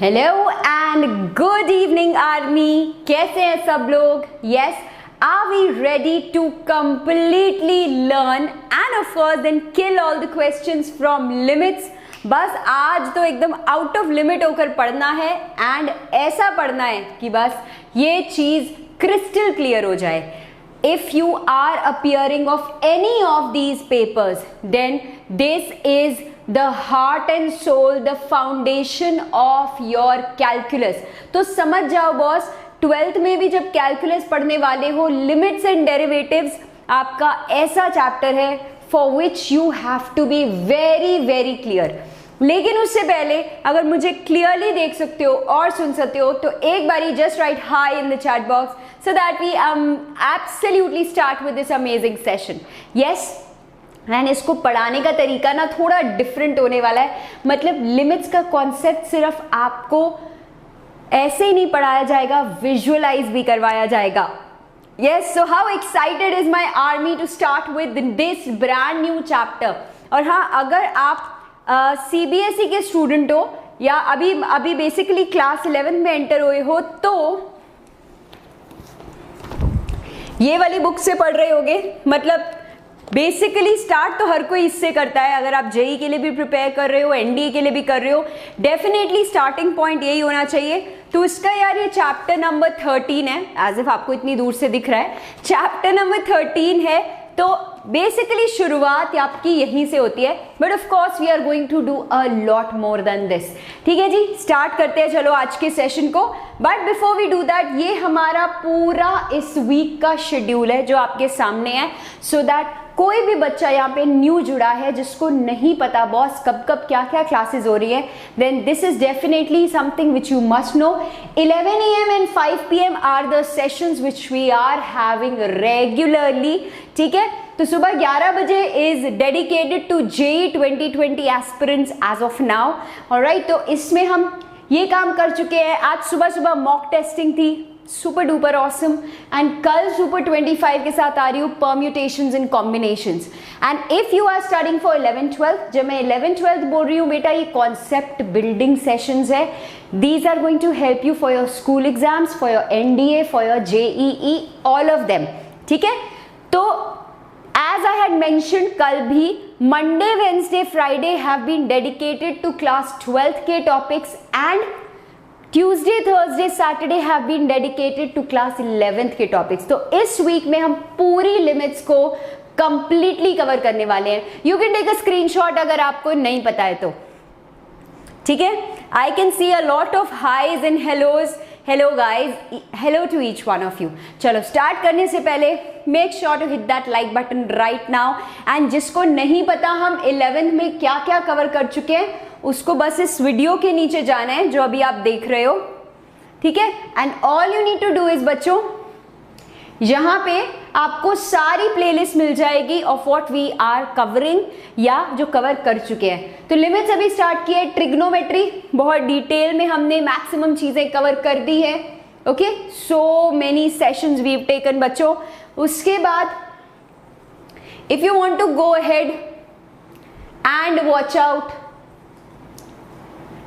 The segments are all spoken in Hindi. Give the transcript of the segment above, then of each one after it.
Hello and good evening army. कैसे हैं सब लोग? Yes, are we ready to completely learn and of course then kill all the questions from limits? बस आज तो एकदम आउट ऑफ लिमिट होकर पढ़ना है एंड ऐसा पढ़ना है कि बस ये चीज क्रिस्टल क्लियर हो जाए. If you are appearing of any of these papers, then this is the heart and soul, the foundation of your calculus. तो समझ जाओ बॉस, 12th में भी जब कैलकुलस पढ़ने वाले हो, लिमिट्स एंड डेरिवेटिव्स आपका ऐसा चैप्टर है for which you have to be very very clear. लेकिन उससे पहले अगर मुझे क्लियरली देख सकते हो और सुन सकते हो तो एक बारी just write hi in the chat box so that we absolutely start with this amazing session. Yes, and इसको पढ़ाने का तरीका ना थोड़ा डिफरेंट होने वाला है. मतलब लिमिट्स का कॉन्सेप्ट सिर्फ आपको ऐसे ही नहीं पढ़ाया जाएगा, विजुअलाइज भी करवाया जाएगा. Yes, so how excited is my army to start with this brand new chapter. और हाँ, अगर आप CBSE के स्टूडेंट हो या अभी बेसिकली क्लास 11 में एंटर हुए हो तो ये वाली बुक से पढ़ रहे होगे. मतलब बेसिकली स्टार्ट तो हर कोई इससे करता है. अगर आप जेई के लिए भी प्रिपेयर कर रहे हो, एनडीए के लिए भी कर रहे हो, डेफिनेटली स्टार्टिंग पॉइंट यही होना चाहिए. तो इसका यार ये चैप्टर नंबर 13 है. एज इफ आपको इतनी दूर से दिख रहा है, चैप्टर नंबर 13 है. तो बेसिकली शुरुआत आपकी यहीं से होती है. But of course we are going to do a lot more than this. ठीक है जी, स्टार्ट करते हैं चलो आज के सेशन को. But before we do that, ये हमारा पूरा इस वीक का शेड्यूल है जो आपके सामने है. सो दैट कोई भी बच्चा यहाँ पे न्यू जुड़ा है जिसको नहीं पता बॉस कब कब क्या क्या क्लासेस हो रही है, then this is definitely something which you must know. 11 AM and 5 PM are the sessions which we are having regularly. ठीक है, तो सुबह 11 बजे is dedicated to JEE 2020 aspirants as of now. Alright, तो इसमें हम ये काम कर चुके हैं. आज सुबह सुबह मॉक टेस्टिंग थी, सुपर डुपर ऑसम. एंड कल सुपर 25 के साथ आ रही हूँ permutations and combinations. And if you are studying for 11th-12th, जब मैं 11th-12th बोल रही हूँ बेटा, ये कॉन्सेप्ट बिल्डिंग सेशंस है. These are going to help you for your school exams, for your NDA, for your JEE, all of them. ठीक है, तो as I had mentioned, कल भी Monday, Wednesday, Friday have been dedicated to class 12th के topics and Tuesday, Thursday, Saturday have been dedicated to class 11th के topics. तो इस वीक में हम पूरी लिमिट्स को completely कवर करने वाले हैं. You can take a screenshot अगर आपको नहीं पता है तो. ठीक है, I can see a lot of highs and hellos. Hello guys, hello to each one of you. चलो स्टार्ट करने से पहले make sure to hit that like button right now. and जिसको नहीं पता हम 11th में क्या क्या कवर कर चुके हैं, उसको बस इस वीडियो के नीचे जाना है जो अभी आप देख रहे हो. ठीक है, and all you need to do is बच्चों, यहाँ पे आपको सारी प्लेलिस्ट मिल जाएगी of what we are covering या जो कवर कर चुके हैं. तो लिमिट्स अभी स्टार्ट किया है. ट्रिग्नोमेट्री बहुत डिटेल में हमने मैक्सिमम चीजें कवर कर दी है. Okay, so many sessions we have taken बच्चों. उसके बाद if you want to go ahead and watch out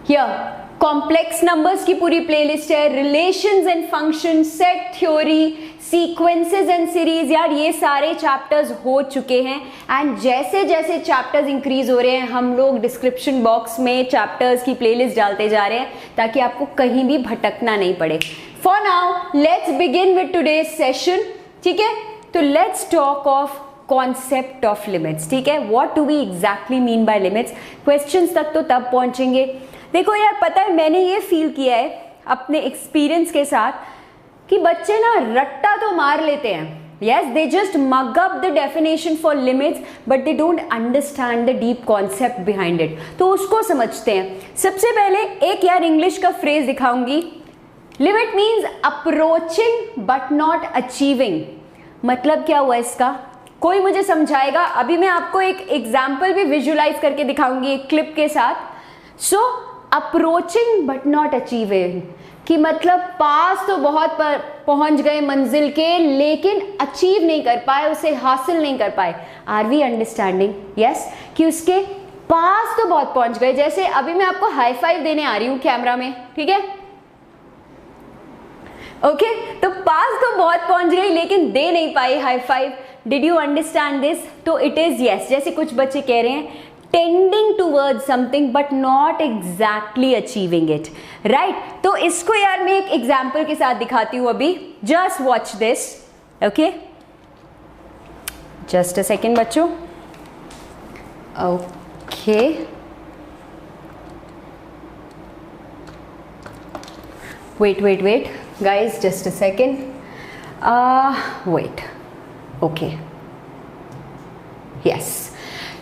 here, complex numbers की पूरी प्लेलिस्ट है. Relations and function, set theory, sequences and series, यार ये सारे चैप्टर्स हो चुके हैं. एंड जैसे जैसे चैप्टर्स इंक्रीज हो रहे हैं हम लोग डिस्क्रिप्शन बॉक्स में चैप्टर्स की प्लेलिस्ट डालते जा रहे हैं ताकि आपको कहीं भी भटकना नहीं पड़े. For now let's begin with today's session. ठीक है, तो let's talk of concept of limits. ठीक है, what do we exactly mean by limits. Questions तक तो तब पहुंचेंगे. देखो यार, पता है मैंने ये फील किया है अपने एक्सपीरियंस के साथ कि बच्चे ना रट्टा तो मार लेते हैं. Yes, they just mug up the definition for limits, but they don't understand the deep concept behind it. तो उसको समझते हैं. सबसे पहले एक यार इंग्लिश का फ्रेज दिखाऊंगी. Limit means approaching but not achieving. मतलब क्या हुआ इसका? कोई मुझे समझाएगा? अभी मैं आपको एक एग्जाम्पल भी विजुअलाइज करके दिखाऊंगी एक क्लिप के साथ. So approaching but not achieving कि मतलब पास तो बहुत पहुंच गए मंजिल के, लेकिन अचीव नहीं कर पाए, उसे हासिल नहीं कर पाए. Are we understanding? यस, कि उसके पास तो बहुत पहुंच गए, जैसे अभी मैं आपको हाई फाइव देने आ रही हूं कैमरा में, ठीक है, ओके तो पास तो बहुत पहुंच गई लेकिन दे नहीं पाई high five. Did you understand this? तो इट इज यस, जैसे कुछ बच्चे कह रहे हैं tending towards something but not exactly achieving it, right. तो इसको यार मैं एक एग्जाम्पल के साथ दिखाती हूं अभी, just watch this, okay, just a second बच्चों, okay wait guys, just a second, wait, okay, yes,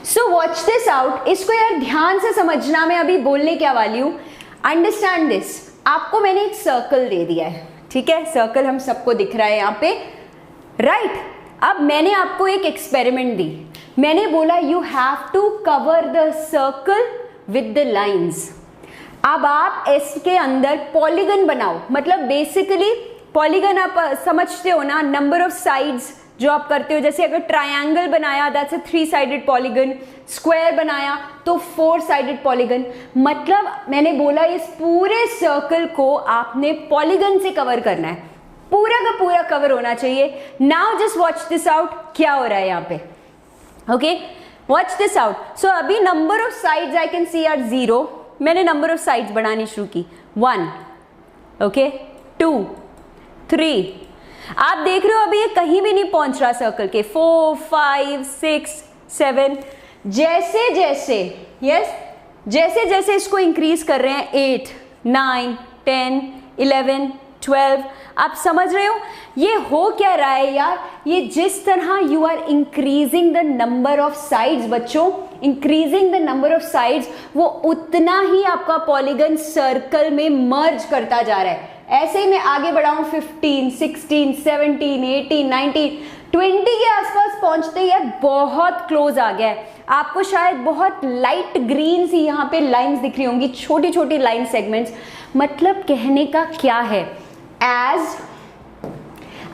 so watch this out। इसको यार ध्यान से समझना, मैं अभी बोलने क्या वाली हूँ, अंडरस्टैंड दिस। आपको मैंने एक सर्कल दे दिया है, ठीक है, सर्कल हम सबको दिख रहा है यहाँ पे, राइट। अब मैंने आपको एक एक्सपेरिमेंट दी, मैंने बोला you have to cover the circle with the lines. अब आप इसके अंदर पॉलीगन बनाओ, मतलब बेसिकली पॉलीगन आप समझते हो ना, नंबर ऑफ साइड्स जो आप करते हो, जैसे अगर ट्रायंगल बनाया that's a 3 sided polygon, square बनाया तो 4 साइडेड पॉलीगन। मतलब मैंने बोला इस पूरे सर्कल को आपने पॉलीगन से कवर करना है, पूरा का पूरा कवर होना चाहिए। Now just watch this out, क्या हो रहा है यहाँ पे, okay watch this out. So अभी number of sides I can see are 0, मैंने नंबर ऑफ साइड्स बढ़ानी शुरू की, 1, ओके 2, 3, आप देख रहे हो अभी ये कहीं भी नहीं पहुंच रहा सर्कल के, 4, 5, 6, 7, जैसे जैसे यस जैसे जैसे इसको इंक्रीज कर रहे हैं 8, 9, 10, 11, 12, आप समझ रहे हो ये हो क्या रहा है यार, ये जिस तरह you are increasing the number of sides बच्चों, increasing the number of sides, वो उतना ही आपका पॉलीगन सर्कल में मर्ज करता जा रहा है। ऐसे ही मैं आगे बढ़ाऊं 15, 16, 17, 18, 19, 20 के आसपास पहुंचते ही यार बहुत क्लोज आ गया है। आपको शायद बहुत लाइट ग्रीन सी यहाँ पे लाइंस दिख रही होंगी, छोटी छोटी लाइन सेगमेंट्स। मतलब कहने का क्या है, एज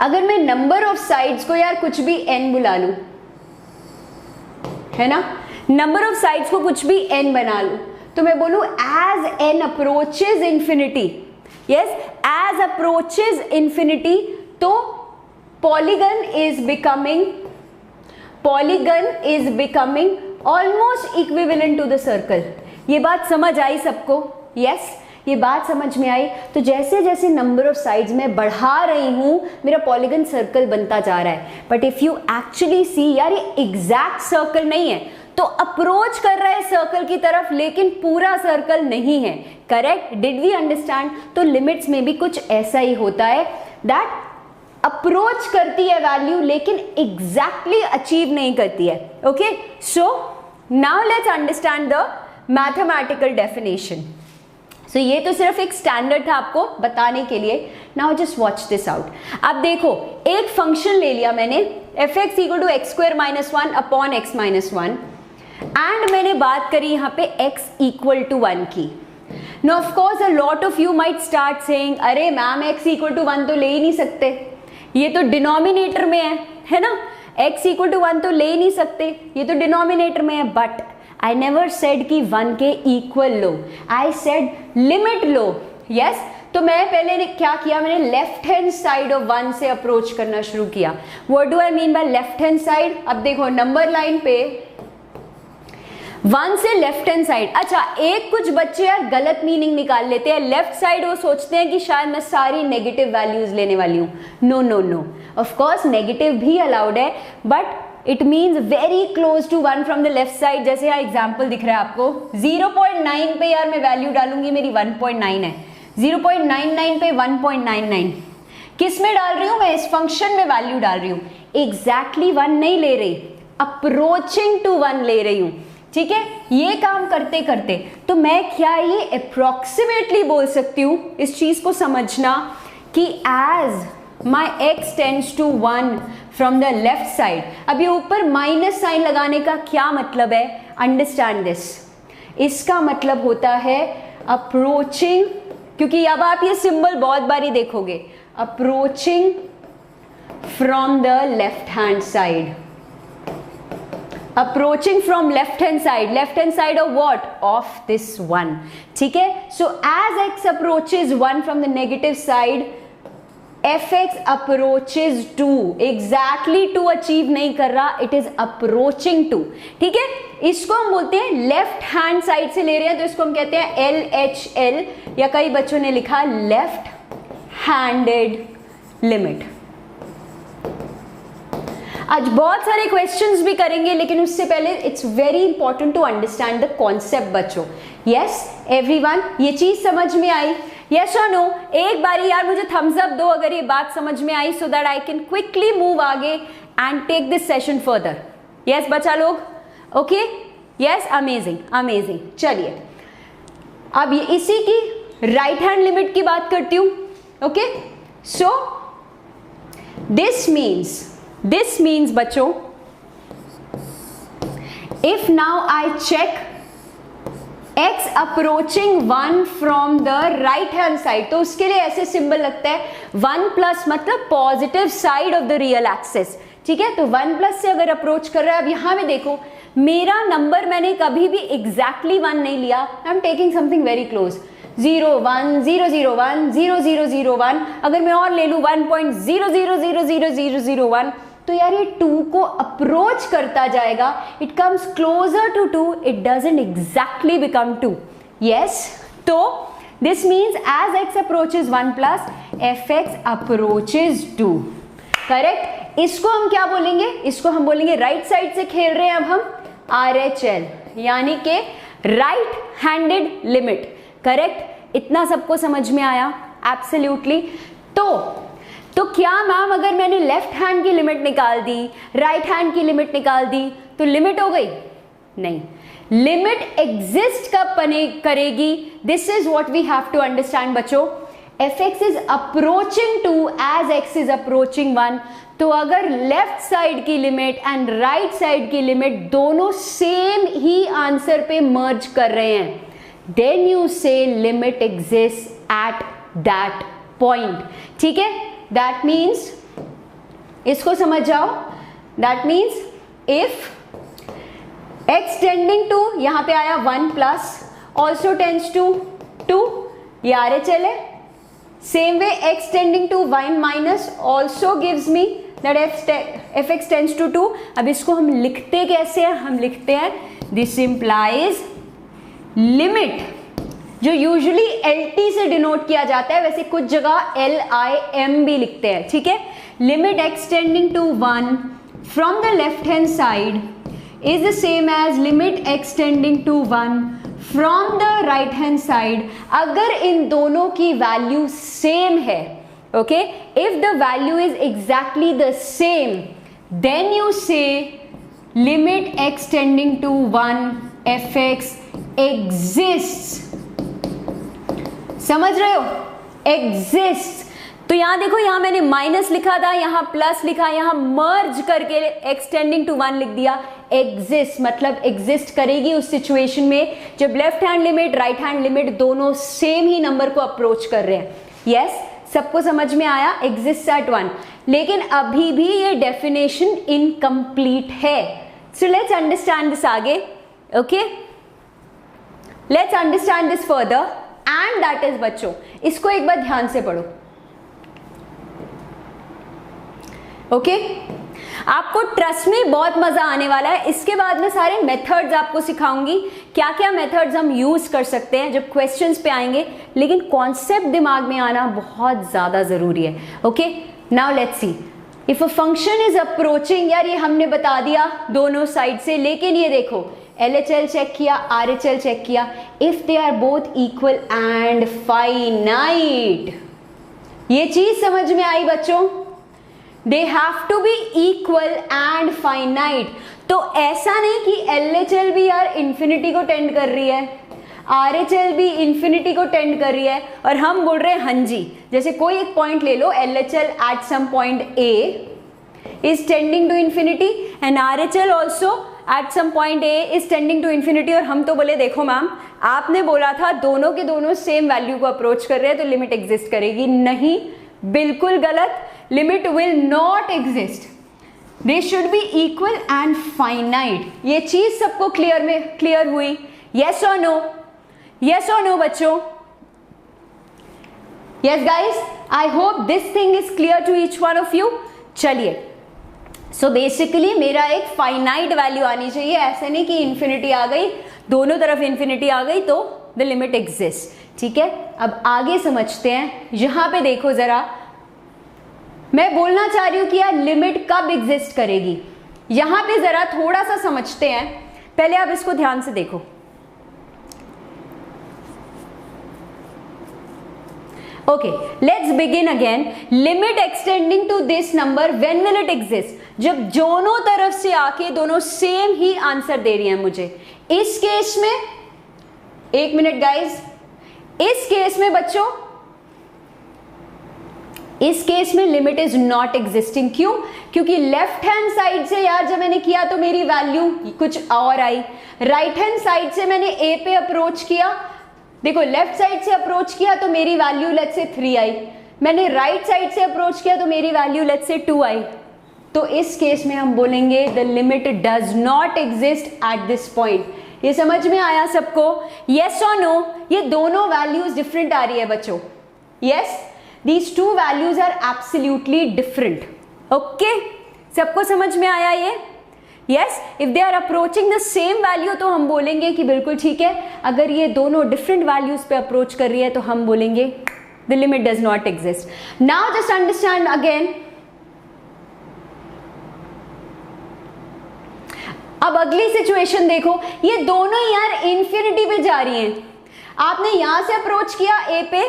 अगर मैं नंबर ऑफ साइड्स को यार कुछ भी n बुला लूं, है ना, नंबर ऑफ साइड्स को कुछ भी n बना लूं, तो मैं बोलूं as n approaches infinity, yes as approaches infinity, तो polygon is becoming almost equivalent to the circle. ये बात समझ आई सबको? यस ये बात समझ में आई। तो जैसे जैसे नंबर ऑफ साइड्स में बढ़ा रही हूं मेरा पॉलीगन सर्कल बनता जा रहा है। But if you actually see यार ये एग्जैक्ट सर्कल नहीं है, तो अप्रोच कर रहा है सर्कल की तरफ लेकिन पूरा सर्कल नहीं है। करेक्ट? Did we understand? तो लिमिट्स में भी कुछ ऐसा ही होता है, दैट अप्रोच करती है वैल्यू लेकिन एग्जैक्टली अचीव नहीं करती है। Okay, so now let's understand the mathematical definition. So ये तो सिर्फ एक स्टैंडर्ड था आपको बताने के लिए। Now just watch this out. अब देखो एक फंक्शन ले लिया मैंने f(x) = x² - 1 upon x - 1 and मैंने बात करी यहाँ पे x = 1 की। No of course a lot of you might start saying अरे मैम x = 1 तो ले ही नहीं सकते, ये तो डिनोमिनेटर में है ना, x = 1 तो ले ही नहीं सकते, ये तो डिनोमिनेटर में है। बट I never said कि 1 के equal low, I said limit low. Yes, तो मैं पहले ने क्या किया, मैंने लेफ्ट हैंड साइड ऑफ 1 से अप्रोच करना शुरू किया। What do I mean by left hand side? अब देखो नंबर लाइन पे 1 से लेफ्ट हैंड साइड। अच्छा, एक कुछ बच्चे यार गलत मीनिंग निकाल लेते हैं, लेफ्ट साइड वो सोचते हैं कि शायद मैं सारी नेगेटिव वैल्यूज लेने वाली हूँ। No no no, of course negative भी अलाउड है, but it means very close to 1 from the left side. जैसे यहाँ एग्जाम्पल दिख रहा है आपको, 0.9 पे यार मैं वैल्यू डालूंगी, मेरी 1.9 है, 0.99 पे 1.99। किस में डाल रही हूँ मैं? इस फंक्शन में वैल्यू डाल रही हूँ। एग्जैक्टली 1 नहीं ले रही, अप्रोचिंग टू 1 ले रही हूँ। ठीक है, ये काम करते करते तो मैं क्या ये अप्रोक्सीमेटली बोल सकती हूँ, इस चीज को समझना कि as my x tends to 1 from the left side। अब ये ऊपर माइनस साइन लगाने का क्या मतलब है? अंडरस्टैंड दिस, इसका मतलब होता है अप्रोचिंग, क्योंकि अब आप ये सिंबल बहुत बारी देखोगे, approaching from the left hand side, approaching from left hand side of what, of this one, ठीक है. So as x approaches 1 from the negative side, fx approaches 2, exactly 2 achieve नहीं कर रहा, इट इज अप्रोचिंग 2, ठीक है. इसको हम बोलते हैं लेफ्ट हैंड साइड से ले रहे हैं तो इसको हम कहते हैं LHL, या कई बच्चों ने लिखा लेफ्ट हैंडेड लिमिट. आज बहुत सारे क्वेश्चंस भी करेंगे, लेकिन उससे पहले it's very important to understand the concept बच्चों. यस एवरीवन, ये चीज समझ में आई? यस और नो? एक बारी यार मुझे थम्स अप दो अगर ये बात समझ में आई, so that I can quickly move आगे and take this session further. Yes बच्चा लोग, ओके? Yes, amazing amazing. चलिए अब ये इसी की राइट हैंड लिमिट की बात करती हूं. ओके, सो दिस मीन्स बच्चों, if now I check x approaching 1 from the right hand side, तो उसके लिए ऐसे सिंबल लगता है 1 प्लस, मतलब positive side of the real axis, ठीक है. तो 1 प्लस से अगर अप्रोच कर रहा है, अब यहां में देखो मेरा नंबर मैंने कभी भी एग्जैक्टली 1 नहीं लिया, I am taking something very close, 0 1 0 0 1 0 0 0 1. अगर मैं और ले लूं 1.00000001, तो यार ये 2 को अप्रोच करता जाएगा, it comes closer to 2, it doesn't exactly become 2. Yes, तो this means as x approaches 1 plus fx approaches 2, correct. इसको हम क्या बोलेंगे? इसको हम बोलेंगे राइट साइड से खेल रहे हैं अब हम RHL, यानी कि राइट हैंडेड लिमिट, करेक्ट. इतना सबको समझ में आया? एब्सोल्युटली. तो क्या मैम अगर मैंने लेफ्ट हैंड की लिमिट निकाल दी, राइट हैंड की लिमिट निकाल दी, तो लिमिट हो गई? नहीं, लिमिट एग्जिस्ट कब करेगी? This is what we have to understand बच्चों. fx is approaching 2 as x is approaching 1. तो अगर लेफ्ट साइड की लिमिट एंड राइट साइड की लिमिट दोनों सेम ही आंसर पे मर्ज कर रहे हैं, then you say limit exist at that point, ठीक है. दैट मीन्स, इसको समझ जाओ, that means if x tending to, यहां पे आया 1 प्लस, ऑल्सो टेंड्स टू 2, ये RHL है. Same way x tending to 1 minus also gives me that fx tends to 2. अब इसको हम लिखते कैसे हैं? हम लिखते हैं दिस इंप्लाइज लिमिट, जो यूजुअली LT से डिनोट किया जाता है, वैसे कुछ जगह LIM भी लिखते हैं, ठीक है. Limit x tending to 1 from the left hand side is the same as limit x tending to 1 from the right hand side, अगर इन दोनों की वैल्यू सेम है. Okay, if the value is exactly the same, then you say limit x tending to 1 fx exists. समझ रहे हो? एग्जिस्ट. तो यहां देखो, यहां मैंने माइनस लिखा था, यहां प्लस लिखा, यहां मर्ज करके x टेंडिंग टू 1 लिख दिया. एग्जिस्ट मतलब एग्जिस्ट करेगी उस सिचुएशन में जब left hand limit, right hand limit दोनों सेम ही नंबर को अप्रोच कर रहे हैं. यस, सबको समझ में आया? Exist at 1. लेकिन अभी भी ये डेफिनेशन इनकम्प्लीट है. सो लेट्स अंडरस्टैंड दिस आगे. Okay, let's understand this further. And that is बच्चों, इसको एक बार ध्यान से पढ़ो. ओके, आपको ट्रस्ट में बहुत मजा आने वाला है. इसके बाद में सारे मेथड्स आपको सिखाऊंगी, क्या क्या मेथड्स हम यूज कर सकते हैं जब क्वेश्चंस पे आएंगे, लेकिन कॉन्सेप्ट दिमाग में आना बहुत ज्यादा जरूरी है. Okay, now let's see. If a function is approaching, यार ये हमने बता दिया दोनों साइड से, लेकिन ये देखो LHL चेक किया, RHL चेक किया. If they are both equal and finite, ये चीज समझ में आई बच्चों? They have to be equal and finite. तो ऐसा नहीं कि LHL भी यार इंफिनिटी को टेंड कर रही है, RHL भी इंफिनिटी को टेंड कर रही है, और हम बोल रहे हैं हाँ जी. जैसे कोई एक पॉइंट ले लो, LHL at some point A is tending to infinity and RHL also at some point A is tending to infinity. और हम तो बोले देखो मैम, आपने बोला था दोनों के दोनों सेम वैल्यू को अप्रोच कर रहे हैं तो लिमिट एग्जिस्ट करेगी. नहीं, बिल्कुल गलत. Limit will not exist. They should be equal and finite. ये चीज सबको क्लियर हुई? यस और नो? यस और नो बच्चों? Yes guys, I hope this thing is clear to each one of you. चलिए, सो बेसिकली मेरा एक फाइनाइट वैल्यू आनी चाहिए, ऐसे नहीं कि इन्फिनिटी आ गई, दोनों तरफ इन्फिनिटी आ गई तो द लिमिट एग्जिस्ट। ठीक है, अब आगे समझते हैं। यहां पे देखो जरा, मैं बोलना चाह रही हूं कि यार लिमिट कब एग्जिस्ट करेगी। यहां पे जरा थोड़ा सा समझते हैं, पहले आप इसको ध्यान से देखो। Okay, let's begin again. Limit extending to this number, when will it exist? जब दोनों तरफ से आके दोनों सेम ही आंसर दे रही हैं मुझे। इस केस में, एक मिनट गाइस, इस केस में बच्चों, इस केस में लिमिट इज नॉट एग्जिस्टिंग। क्यों? क्योंकि लेफ्ट हैंड साइड से यार जब मैंने किया तो मेरी वैल्यू कुछ और आई, राइट हैंड साइड से मैंने ए पे अप्रोच किया, देखो लेफ्ट साइड से अप्रोच किया तो मेरी वैल्यू लेट्स से 3 आई, मैंने राइट साइड से अप्रोच किया तो मेरी वैल्यू लेट्स से 2 आई। तो इस केस में हम बोलेंगे the limit does not exist at this point. ये समझ में आया सबको? यस और नो? ये दोनों वैल्यूज डिफरेंट आ रही है बच्चों। Yes, these two values are absolutely different. Okay, सबको समझ में आया ये? Yes, if they are approaching the same value तो हम बोलेंगे कि बिल्कुल ठीक है। अगर ये दोनों डिफरेंट वैल्यूज पे अप्रोच कर रही है तो हम बोलेंगे the limit does not exist. Now just understand again. अब अगली सिचुएशन देखो, ये दोनों यार इंफिनिटी पे जा रही हैं। आपने यहां से अप्रोच किया ए पे,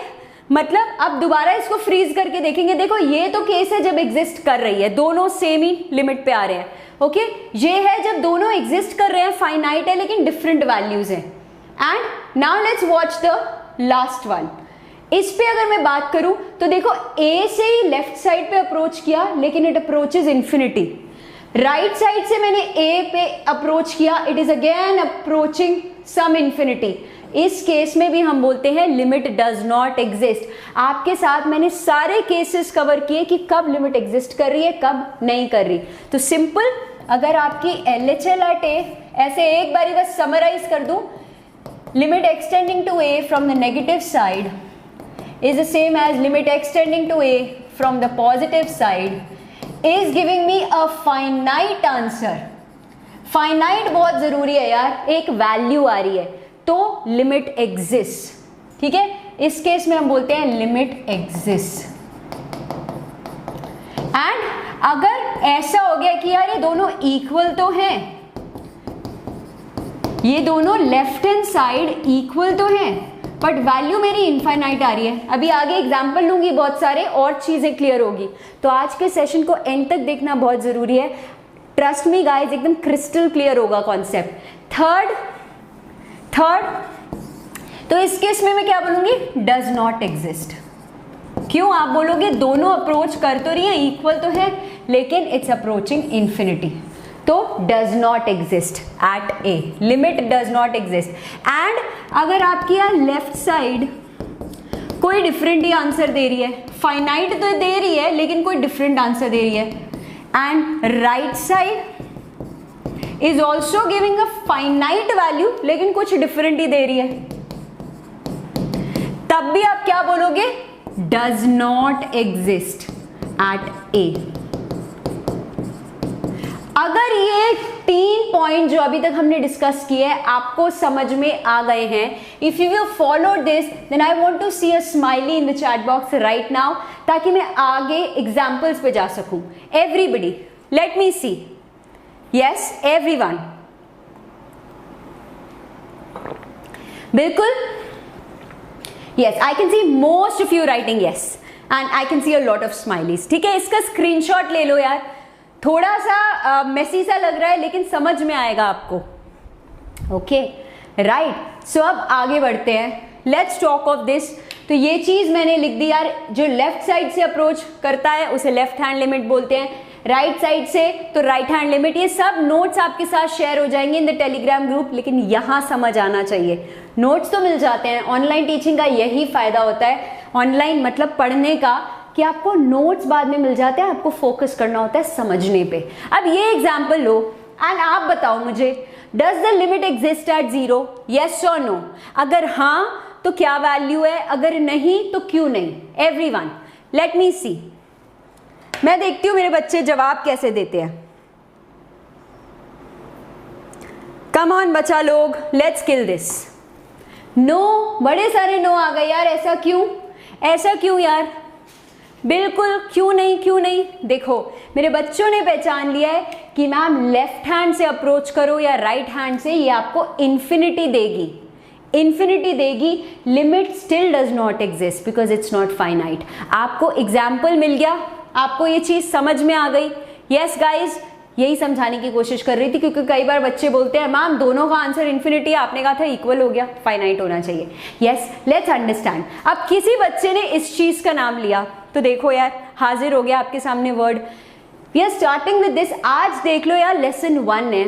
मतलब अब दोबारा इसको फ्रीज करके देखेंगे। देखो ये तो केस है जब एग्जिस्ट कर रही है, दोनों सेम ही लिमिट पे आ रहे हैं। ओके, ये है जब दोनों एग्जिस्ट कर रहे हैं, फाइनाइट है लेकिन डिफरेंट वैल्यूज हैं। And now let's watch the last one. इस पे अगर मैं बात करूं तो देखो ए से ही लेफ्ट साइड पे अप्रोच किया लेकिन it approaches infinity. Right side से मैंने ए पे अप्रोच किया, it is again approaching some infinity. इस केस में भी हम बोलते हैं लिमिट डज नॉट एग्जिस्ट। आपके साथ मैंने सारे केसेस कवर किए कि कब लिमिट एग्जिस्ट कर रही है, कब नहीं कर रही। तो सिंपल, अगर आपकी LHL एट ए, ऐसे एक बारी बस समराइज कर दूं, limit extending to A from the negative side is the same as limit extending to A from the positive side is giving me a finite answer. Finite बहुत जरूरी है यार, एक वैल्यू आ रही है तो लिमिट एग्जिस्ट। ठीक है, इस केस में हम बोलते हैं लिमिट एग्जिस्ट। एंड अगर ऐसा हो गया कि यार ये दोनों इक्वल तो हैं, ये दोनों लेफ्ट हैंड साइड इक्वल तो हैं, बट वैल्यू मेरी इनफाइनाइट आ रही है। अभी आगे एग्जाम्पल लूंगी, बहुत सारे और चीजें क्लियर होगी। तो आज के सेशन को एंड तक देखना बहुत जरूरी है। ट्रस्ट मी गाइज, एकदम क्रिस्टल क्लियर होगा कॉन्सेप्ट। थर्ड, तो इस केस में मैं क्या बोलूंगी? Does not exist. क्यों? आप बोलोगे दोनों अप्रोच कर तो रही है, इक्वल तो है, लेकिन इट्स अप्रोचिंग इंफिनिटी, तो does not exist at A. Limit does not exist. And अगर आपकी यार लेफ्ट साइड कोई डिफरेंट ही आंसर दे रही है, फाइनाइट तो दे रही है लेकिन कोई डिफरेंट आंसर दे रही है, and right side is also giving a finite value लेकिन कुछ डिफरेंट ही दे रही है, तब भी आप क्या बोलोगे? डज नॉट एग्जिस्ट एट ए। अगर ये 3 पॉइंट जो अभी तक हमने डिस्कस किए हैं आपको समझ में आ गए हैं, if you will follow this then I want to see a smiley in the chat box right now, ताकि मैं आगे एग्जांपल्स पे जा सकूं। Everybody let me see. Yes, everyone. बिल्कुल? Yes, I can see most of you writing yes, and I can see a lot of smileys. ठीक है, इसका स्क्रीनशॉट ले लो यार। थोड़ा सा मेसी सा लग रहा है लेकिन समझ में आएगा आपको। Okay, right. सो अब आगे बढ़ते हैं। Let's talk of this. तो ये चीज मैंने लिख दी यार, जो लेफ्ट साइड से अप्रोच करता है उसे लेफ्ट हैंड लिमिट बोलते हैं, राइट साइड से तो राइट हैंड लिमिट। ये सब नोट्स आपके साथ शेयर हो जाएंगे इन द टेलीग्राम ग्रुप, लेकिन यहां समझ आना चाहिए। नोट्स तो मिल जाते हैं, ऑनलाइन टीचिंग का यही फायदा होता है, ऑनलाइन मतलब पढ़ने का, कि आपको नोट्स बाद में मिल जाते हैं, आपको फोकस करना होता है समझने पे। अब ये एग्जाम्पल लो एंड आप बताओ मुझे, does the limit exist eight 0? Yes और नो? अगर हाँ तो क्या वैल्यू है, अगर नहीं तो क्यों नहीं? एवरीवन लेट मी सी, मैं देखती हूं मेरे बच्चे जवाब कैसे देते हैं। कम ऑन बच्चा लोग, लेट्स किल दिस। नो, बड़े सारे नो आ गए यार, ऐसा क्यों, ऐसा क्यों यार? बिल्कुल क्यों नहीं, क्यों नहीं? देखो मेरे बच्चों ने पहचान लिया है कि मैम लेफ्ट हैंड से अप्रोच करो या राइट हैंड से, ये आपको इन्फिनिटी देगी, इन्फिनिटी देगी। Limit still does not exist because it's not finite. आपको एग्जाम्पल मिल गया, आपको ये चीज समझ में आ गई? यस गाइज, यही समझाने की कोशिश कर रही थी, क्योंकि कई बार बच्चे बोलते हैं मैम दोनों का आंसर इन्फिनिटी, आपने कहा था इक्वल हो गया, फाइनाइट होना चाहिए। Yes, let's understand. अब किसी बच्चे ने इस चीज का नाम लिया तो देखो यार, हाजिर हो गया आपके सामने word. We are starting with this. आज देख लो यार, लेसन 1 है,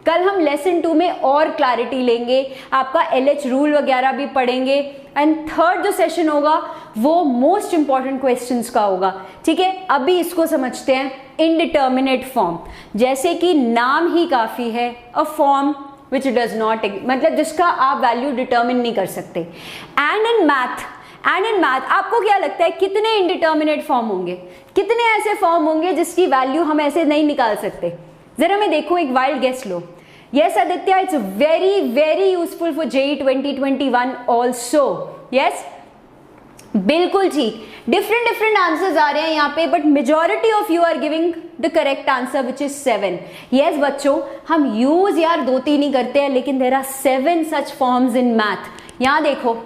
कल हम लेसन 2 में और क्लैरिटी लेंगे, आपका LH रूल वगैरह भी पढ़ेंगे, एंड थर्ड जो सेशन होगा वो मोस्ट इंपॉर्टेंट क्वेश्चंस का होगा। ठीक है, अभी इसको समझते हैं। इनडिटर्मिनेट फॉर्म, जैसे कि नाम ही काफी है, a form which does not, मतलब जिसका आप वैल्यू डिटर्मिन नहीं कर सकते। एंड इन मैथ आपको क्या लगता है कितने इनडिटर्मिनेट फॉर्म होंगे, कितने ऐसे फॉर्म होंगे जिसकी वैल्यू हम ऐसे नहीं निकाल सकते? जरा मैं देखो, एक वाइल्ड गेस लो। Yes Aditya, it's very very useful for JEE 2021 also. Yes, बिल्कुल ठीक। डिफरेंट आंसर्स आ रहे हैं यहाँ पे, but majority of you are giving the correct answer which is 7। Yes बच्चों, हम यूज यार 2-3 ही करते हैं, लेकिन there are 7 such forms in math. यहाँ देखो,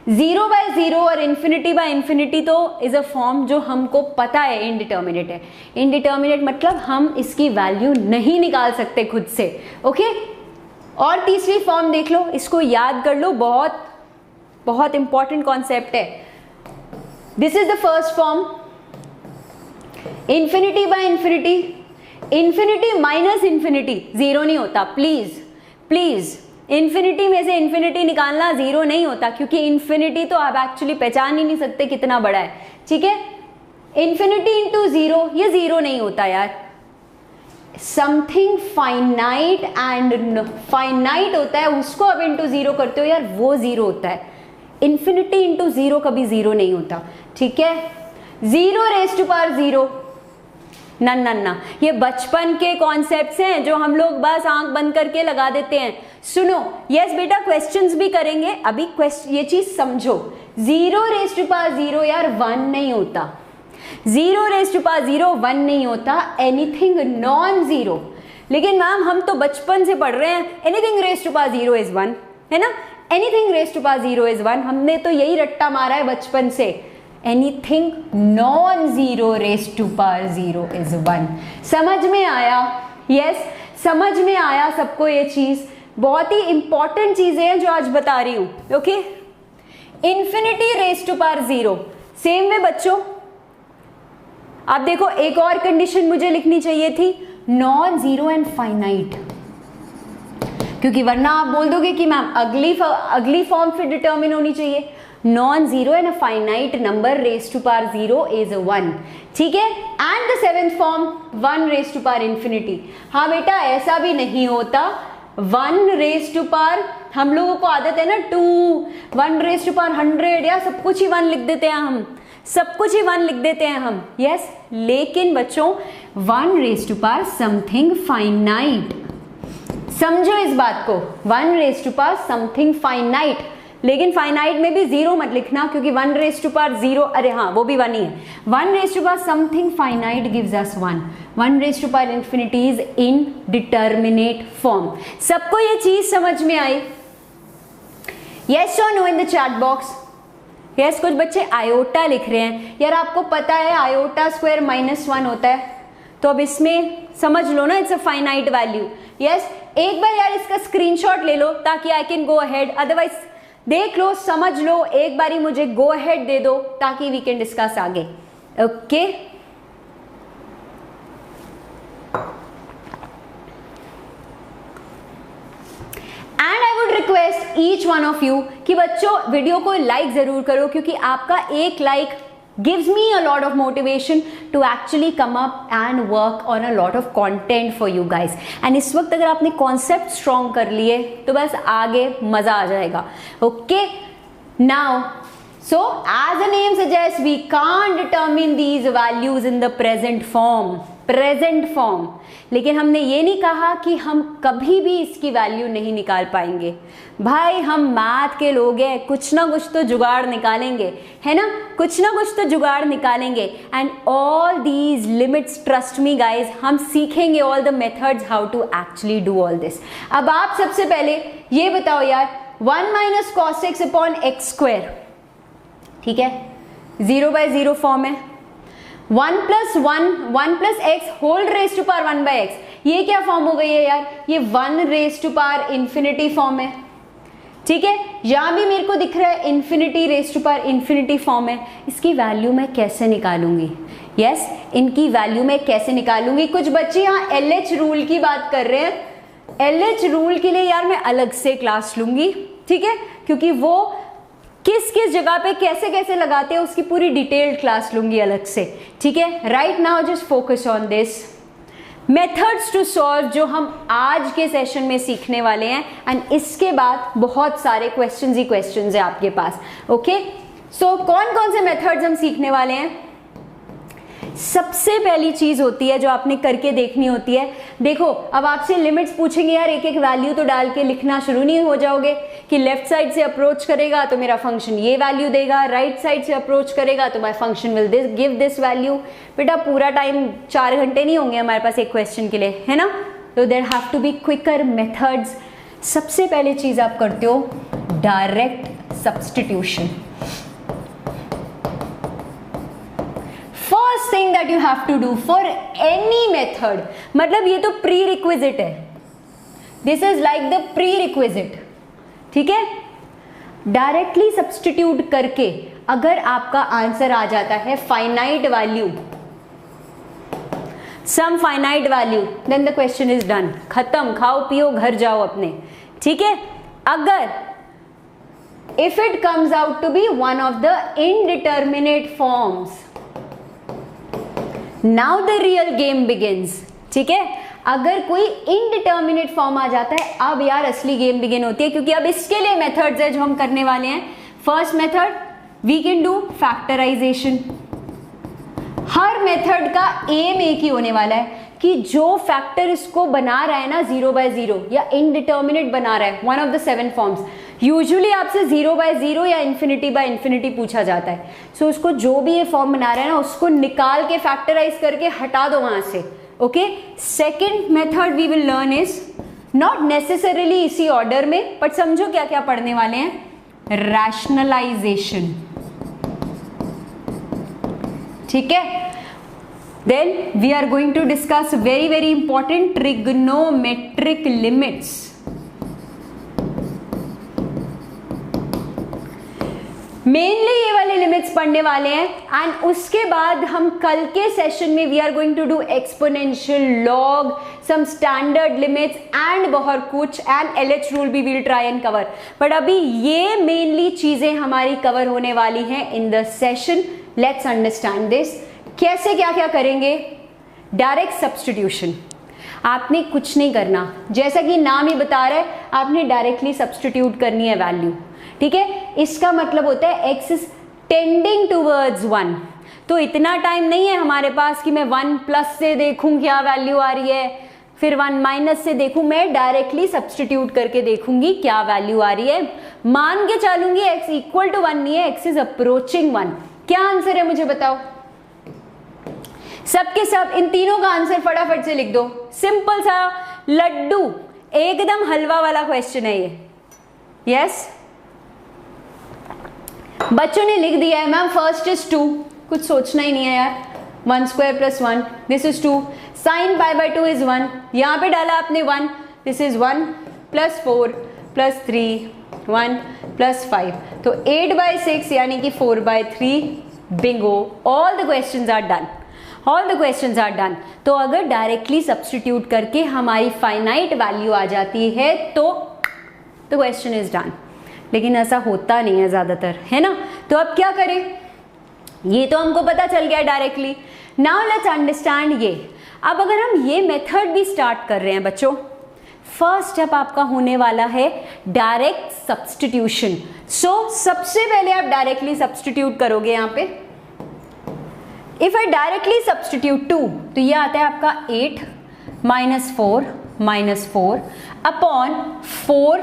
0/0 और इन्फिनिटी बाय इन्फिनिटी तो इज अ फॉर्म जो हमको पता है इनडिटर्मिनेट है। इनडिटर्मिनेट मतलब हम इसकी वैल्यू नहीं निकाल सकते खुद से। ओके, और तीसरी फॉर्म देख लो, इसको याद कर लो, बहुत बहुत इंपॉर्टेंट कॉन्सेप्ट है। This is the first form, infinity by infinity. Infinity minus infinity 0 नहीं होता, प्लीज इन्फिनिटी में से इन्फिनिटी निकालना 0 नहीं होता, क्योंकि इन्फिनिटी तो आप एक्चुअली पहचान ही नहीं सकते कितना बड़ा है। ठीक है, इन्फिनिटी इंटू 0 ये 0 नहीं होता यार। समथिंग फाइनाइट एंड फाइनाइट होता है, उसको अब इंटू 0 करते हो यार, वो 0 होता है। इन्फिनिटी इंटू 0 कभी 0 नहीं होता। ठीक है, 0⁻0 ना, ये बचपन के कॉन्सेप्ट्स हैं जो हम लोग बस आंख बंद करके लगा देते हैं। सुनो, यस बेटा, क्वेश्चंस भी करेंगे, अभी ये चीज समझो। 0⁻0 यार 1 नहीं होता, 0⁻0 1 नहीं होता, एनीथिंग नॉन जीरो। लेकिन मैम हम तो बचपन से पढ़ रहे हैं anything raise to power 0 is 1, है ना, anything raise to power 0 is 1, हमने तो यही रट्टा मारा है बचपन से। Anything non zero raise to power 0 is 1। समझ में आया? यस, समझ में आया सबको? ये चीज बहुत ही इंपॉर्टेंट चीजें हैं जो आज बता रही हूं। Okay, infinity raise to power 0, same way बच्चों। आप देखो, एक और कंडीशन मुझे लिखनी चाहिए थी, नॉन जीरो एंड फाइनाइट, क्योंकि वरना आप बोल दोगे कि मैम अगली फॉर्म फिर डिटर्मिन होनी चाहिए। Non zero and a finite number raise to power 0 is 1। ठीक है, and the 7th form 1 raise to power infinity. हाँ बेटा, ऐसा भी नहीं होता, 1 रेज़ टू पावर, हम लोगों को आदत है ना 2, 1 रेज़ टू पावर 100, या सब कुछ ही 1 लिख देते हैं हम, सब कुछ ही 1 लिख देते हैं हम। यस, लेकिन बच्चों 1 raise to power something finite, समझो इस बात को, 1 raise to power something finite. लेकिन फाइनाइट में भी 0 मत लिखना, क्योंकि 1 रेज़ टू पावर 0, अरे हाँ वो भी 1 ही है। 1 raise to power something finite gives us 1, 1 raise to power infinity is indeterminate form. सबको ये चीज समझ में आई? यस और no in the chat box? Yes, कुछ बच्चे आयोटा लिख रहे हैं। यार आपको पता है आयोटा स्क्वायर -1 होता है, तो अब इसमें समझ लो ना, it's a finite value. Yes, एक बार यार इसका स्क्रीनशॉट ले लो ताकि I can go ahead, otherwise देख लो, समझ लो, एक बारी मुझे गो अहेड दे दो ताकि वी कैन डिस्कस आगे। Okay, and I would request each one of you कि बच्चों वीडियो को लाइक जरूर करो, क्योंकि आपका एक like gives me a lot of motivation to actually come up and work on a lot of content for you guys. And इस वक्त अगर आपने concept strong कर लिए तो बस आगे मजा आ जाएगा. Okay, now so as the name suggests, we can't determine these values in the present form. लेकिन हमने ये नहीं कहा कि हम कभी भी इसकी वैल्यू नहीं निकाल पाएंगे. भाई हम मैथ के लोग हैं, कुछ ना कुछ तो जुगाड़ निकालेंगे, है ना, कुछ ना कुछ तो जुगाड़ निकालेंगे. And all these limits, trust me guys, हम सीखेंगे all the methods how to actually do all this. अब आप सबसे पहले ये बताओ यार, 1 minus cos x upon x square, ठीक है, 0/0 फॉर्म है. 1 plus x whole raise to power 1/x, ये क्या फॉर्म हो गई है यार, ये 1 raise to power infinity form है. ठीक है, यहां भी मेरे को दिख रहा है infinity raise to power infinity form है. इसकी वैल्यू मैं कैसे निकालूंगी? यस, इनकी वैल्यू मैं कैसे निकालूंगी? कुछ बच्चे यहाँ LH रूल की बात कर रहे हैं. LH रूल के लिए यार मैं अलग से क्लास लूंगी, ठीक है, क्योंकि वो किस किस जगह पे कैसे कैसे लगाते हैं उसकी पूरी डिटेल्ड क्लास लूंगी अलग से. ठीक है, right now just focus on this methods to solve जो हम आज के सेशन में सीखने वाले हैं. एंड इसके बाद बहुत सारे क्वेश्चंस ही क्वेश्चंस है आपके पास. ओके, सो कौन कौन से मेथड्स हम सीखने वाले हैं? सबसे पहली चीज होती है जो आपने करके देखनी होती है. देखो, अब आपसे लिमिट्स पूछेंगे यार, एक एक वैल्यू तो डाल के लिखना शुरू नहीं हो जाओगे कि लेफ्ट साइड से अप्रोच करेगा तो मेरा फंक्शन ये वैल्यू देगा, राइट साइड से अप्रोच करेगा तो my function will give this value. बेटा पूरा टाइम 4 घंटे नहीं होंगे हमारे पास एक क्वेश्चन के लिए, है ना. तो there have to be quicker methods. सबसे पहले चीज आप करते हो direct substitution. First thing that you have to do for any method, मतलब ये तो प्री रिक्विजिट है, this is like the prerequisite. ठीक है, डायरेक्टली सब्स्टिट्यूट करके अगर आपका आंसर आ जाता है finite value, some finite value, then the question is done. खत्म, खाओ पियो घर जाओ अपने. ठीक है, अगर if it comes out to be one of the indeterminate forms, now the real game begins. ठीक है, अगर कोई इनडिटर्मिनेट फॉर्म आ जाता है, अब यार असली गेम बिगिन होती है, क्योंकि अब इसके लिए मेथड्स है जो हम करने वाले हैं. First method we can do factorisation. हर मेथड का एम एक ही होने वाला है कि जो फैक्टर इसको बना रहा है ना 0/0 या इनडिटर्मिनेट बना रहा है, one of the 7 forms, usually आपसे 0/0 या इन्फिनिटी पूछा जाता है. सो उसको जो भी ये फॉर्म बना रहा है ना, उसको निकाल के फैक्टराइज करके हटा दो वहां से. Okay, second method we will learn is not necessarily इसी ऑर्डर में, बट समझो क्या क्या पढ़ने वाले हैं. रैशनलाइजेशन. ठीक है, then we are going to discuss very important trigonometric limits. Mainly ये वाले लिमिट्स पढ़ने वाले हैं. एंड उसके बाद हम कल के सेशन में we are going to do exponential, log, some standard limits and बहुत कुछ, एंड LH रूल भी will try and cover. But अभी ये मेनली चीजें हमारी कवर होने वाली हैं in the session. Let's understand this. कैसे क्या क्या करेंगे? Direct substitution. आपने कुछ नहीं करना, जैसा कि नाम ही बता रहा है, आपने डायरेक्टली सब्स्टिट्यूट करनी है वैल्यू. ठीक है, इसका मतलब होता है x इज टेंडिंग टूवर्ड्स 1. तो इतना टाइम नहीं है हमारे पास कि मैं 1 प्लस से देखूं क्या वैल्यू आ रही है, फिर 1 माइनस से देखूं. मैं डायरेक्टली सब्स्टिट्यूट करके देखूंगी क्या वैल्यू आ रही है. मान के चलूंगी x इक्वल टू 1 नहीं है, x इज अप्रोचिंग 1. क्या आंसर है मुझे बताओ? सबके सब इन तीनों का आंसर फटाफट से लिख दो. सिंपल सा लड्डू, एकदम हलवा वाला क्वेश्चन है ये. यस, बच्चों ने लिख दिया है मैम फर्स्ट इज 2. कुछ सोचना ही नहीं है यार. 1 square plus 1, this is 2. Sine π/2 is 1. यहां पे डाला आपने 1, this is 1 plus 4 plus 3, 1 plus 5, तो 8/6 यानी कि 4/3. Bingo, all the questions are done. All the questions are done. तो अगर डायरेक्टली सब्स्टिट्यूट करके हमारी फाइनाइट वैल्यू आ जाती है तो द क्वेश्चन इज डन. लेकिन ऐसा होता नहीं है ज्यादातर, है ना. तो अब क्या करें? ये तो हमको पता चल गया डायरेक्टली। नाउ लेट्स अंडरस्टैंड ये। अब अगर हम ये मेथड भी स्टार्ट कर रहे हैं बच्चों, फर्स्ट स्टेप आपका होने वाला है डायरेक्ट सब्स्टिट्यूशन। सो सबसे पहले आप डायरेक्टली सब्स्टिट्यूट करोगे यहाँ पे। इफ आई डायरेक्टली सब्स्टिट्यूट 2 तो ये आता है आपका 8 - 4 अपॉन 4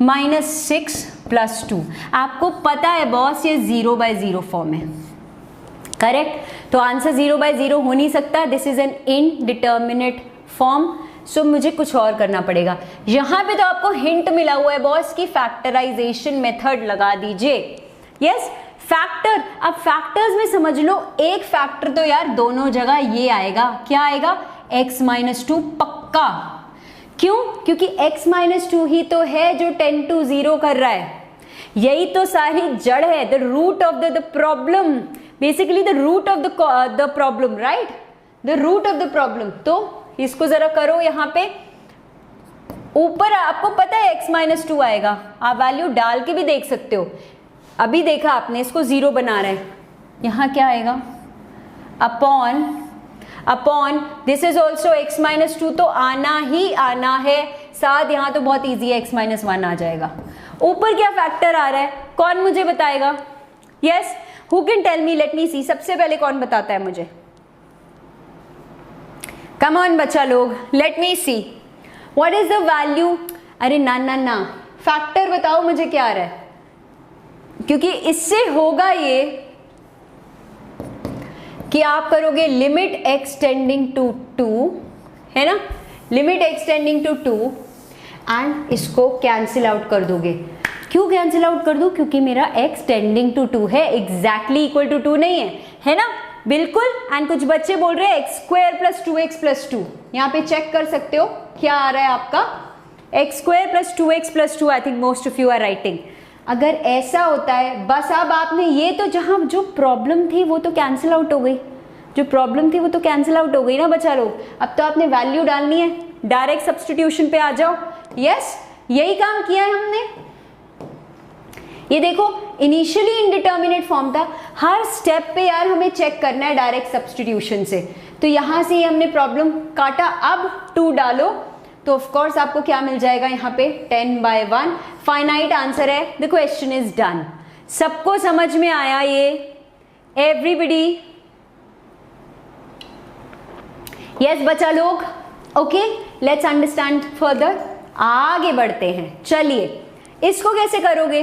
- 6 + 2। आपको पता है बॉस ये 0/0 फॉर्म है, करेक्ट। तो आंसर 0/0 हो नहीं सकता, this is an indeterminate form. So मुझे कुछ और करना पड़ेगा। यहां पे तो आपको हिंट मिला हुआ है बॉस की फैक्टराइजेशन मेथड लगा दीजिए। Yes, factor. अब फैक्टर्स में समझ लो, एक फैक्टर तो यार दोनों जगह ये आएगा। क्या आएगा? x - 2 पक्का। क्यों? क्योंकि x - 2 ही तो है जो 10 to 0 कर रहा है। यही तो सारी जड़ है, the root of the problem, basically the root of the problem, right, the root of the problem. तो इसको जरा करो यहाँ पे। ऊपर आपको पता है x - 2 आएगा, आप वैल्यू डाल के भी देख सकते हो। अभी देखा आपने, इसको 0 बना रहे हैं, यहाँ क्या आएगा? Upon this is also x - 2, तो आना ही आना है साथ। यहाँ तो बहुत ईजी है, x - 1 आ जाएगा। ऊपर क्या फैक्टर आ रहा है, कौन मुझे बताएगा? Yes, who can tell me, let me see. सबसे पहले कौन बताता है मुझे? कम ऑन बच्चा लोग, late me see what is the value. अरे ना, फैक्टर बताओ मुझे क्या आ रहा है, क्योंकि इससे होगा ये कि आप करोगे लिमिट x टेंडिंग टू 2, है ना, limit x tending to 2 and इसको कैंसिल आउट कर दोगे। क्यों कैंसिल आउट कर दो? क्योंकि मेरा x टेंडिंग टू 2 है, एग्जैक्टली इक्वल टू 2 नहीं है ना, बिल्कुल। एंड कुछ बच्चे बोल रहे हैं x² + 2x + 2। यहाँ पे चेक कर सकते हो क्या आ रहा है आपका, x² + 2x + 2। I think most of you are writing. अगर ऐसा होता है, बस अब आपने ये तो, जहां जो प्रॉब्लम थी वो तो कैंसिल आउट हो गई, जो प्रॉब्लम थी वो तो कैंसिल आउट हो गई ना बच्चा लोग। अब तो आपने वैल्यू डालनी है, डायरेक्ट सब्स्टिट्यूशन पे आ जाओ। यस, यही काम किया है हमने। ये देखो, इनिशियली इनडिटर्मिनेट फॉर्म था, हर स्टेप पे यार हमें चेक करना है डायरेक्ट सब्स्टिट्यूशन से। तो यहां से ही हमने प्रॉब्लम काटा। अब 2 डालो तो ऑफ कोर्स आपको क्या मिल जाएगा यहाँ पे, 10/1। फाइनाइट आंसर है, द क्वेश्चन इज डन। सबको समझ में आया ये? एवरीबडी? यस बच्चा लोग, ओके, लेट्स अंडरस्टैंड फर्दर। आगे बढ़ते हैं, चलिए इसको कैसे करोगे?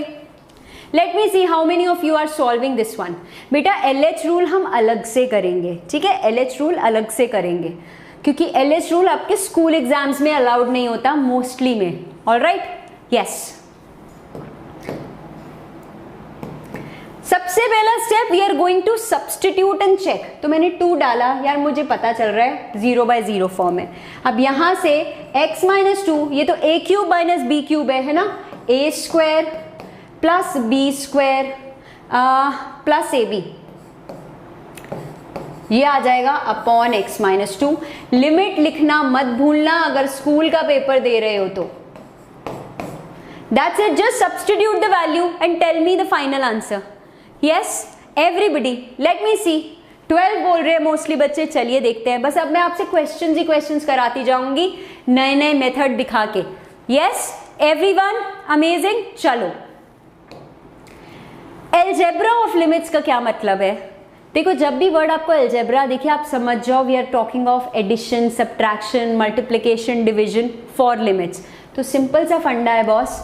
Let me see how many of you are solving this one. बेटा LH रूल हम अलग से करेंगे, ठीक है, LH रूल अलग से करेंगे, क्योंकि LH रूल आपके स्कूल एग्जाम्स में अलाउड नहीं होता मोस्टली में। Alright, yes. सबसे पहला step, we are going to substitute and check. तो मैंने 2 डाला यार, मुझे पता चल रहा है 0/0 फॉर्म है। अब यहां से x - 2, ये तो a³ - b³ है ना, a² + b² + ab, ये आ जाएगा अपॉन x - 2। लिमिट लिखना मत भूलना अगर स्कूल का पेपर दे रहे हो तो। That's it, just substitute the value and tell me the final answer. Yes everybody, let me see. 12 बोल रहे हैं मोस्टली बच्चे। चलिए देखते हैं। बस अब मैं आपसे क्वेश्चंस ही क्वेश्चंस कराती जाऊंगी, नए नए मेथड दिखा के। Yes everyone, amazing. चलो, अलजेब्रा ऑफ लिमिट्स का क्या मतलब है? देखो, जब भी वर्ड आपको अलजेब्रा दिखे आप समझ जाओ we are talking of addition, subtraction, multiplication, division for limits. तो सिंपल सा फंडा है बॉस,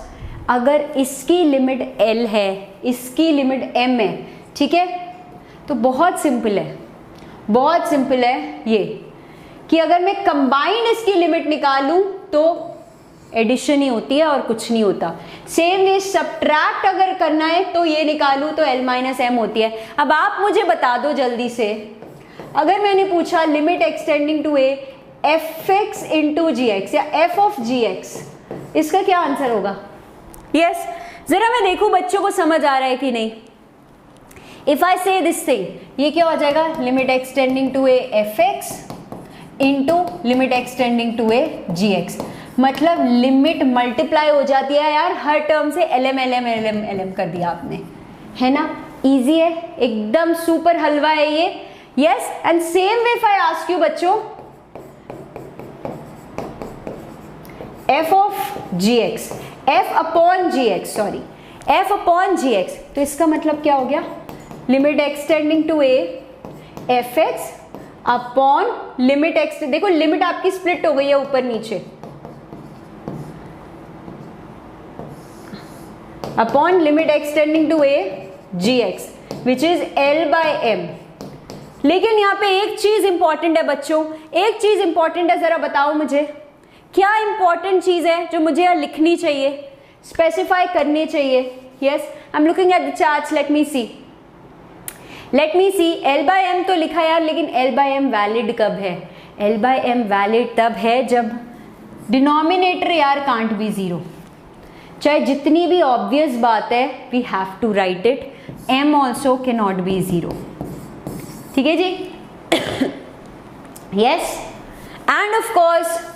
अगर इसकी लिमिट L है, इसकी लिमिट M है, ठीक है, तो बहुत सिंपल है, बहुत सिंपल है ये कि अगर मैं कंबाइंड इसकी लिमिट निकालूं तो एडिशन ही होती है और कुछ नहीं होता। सेम वे सब्ट्रैक्ट अगर करना है तो ये निकालूं तो L - M होती है। अब आप मुझे बता दो जल्दी से, अगर मैंने पूछा limit extending to a fx into gx या f of gx, इसका क्या आंसर होगा? यस, जरा मैं देखूं बच्चों को समझ आ रहा है कि नहीं। इफ आई से दिस थिंग, ये क्या हो जाएगा? Limit extending to a fx into limit extending to a gx। मतलब लिमिट मल्टीप्लाई हो जाती है यार हर टर्म से, LM कर दिया आपने, है ना। इजी है, एकदम सुपर हलवा है ये। Yes, and same way if I ask you बच्चों f of gx, f upon gx, sorry f upon gx, तो इसका मतलब क्या हो गया, limit x tending to a fx upon limit x, देखो लिमिट आपकी स्प्लिट हो गई है ऊपर नीचे, upon limit x tending to a gx which is l by m। लेकिन यहाँ पे एक चीज इंपॉर्टेंट है बच्चों, एक चीज इंपॉर्टेंट है, जरा बताओ मुझे क्या इंपॉर्टेंट चीज है जो मुझे यहाँ लिखनी चाहिए, स्पेसिफाई करनी चाहिए। Yes, I am looking at the charts, let me see l by m तो लिखा यार, लेकिन l बाय m वैलिड कब है, l बाय m वैलिड तब है जब डिनोमिनेटर यार कांट बी जीरो, चाहे जितनी भी ऑब्वियस बात है we have to write it, m also can not be zero. ठीक है जी, yes, and of course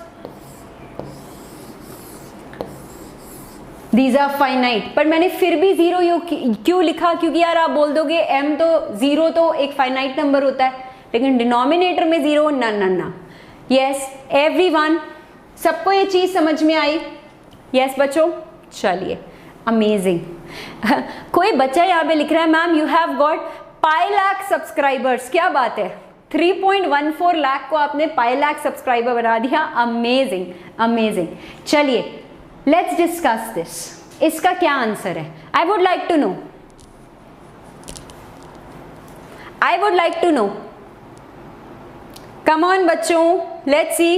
these are finite, पर मैंने फिर भी जीरो क्यों लिखा, क्योंकि यार आप बोल दोगे m तो जीरो तो एक फाइनाइट नंबर होता है, लेकिन डिनोमिनेटर में जीरो ना ना ना। यस एवरीवन, सबको ये चीज समझ में आई? यस बच्चों, चलिए अमेजिंग। कोई बच्चा यहाँ पे लिख रहा है ma'am you have got pi lakh subscribers, क्या बात है, 3.14 लाख को आपने पाई लाख सब्सक्राइबर बना दिया, अमेजिंग अमेजिंग। चलिए लेट्स डिस्कस दिस, इसका क्या आंसर है, I would like to know, I would like to know, come on बच्चों, लेट्स सी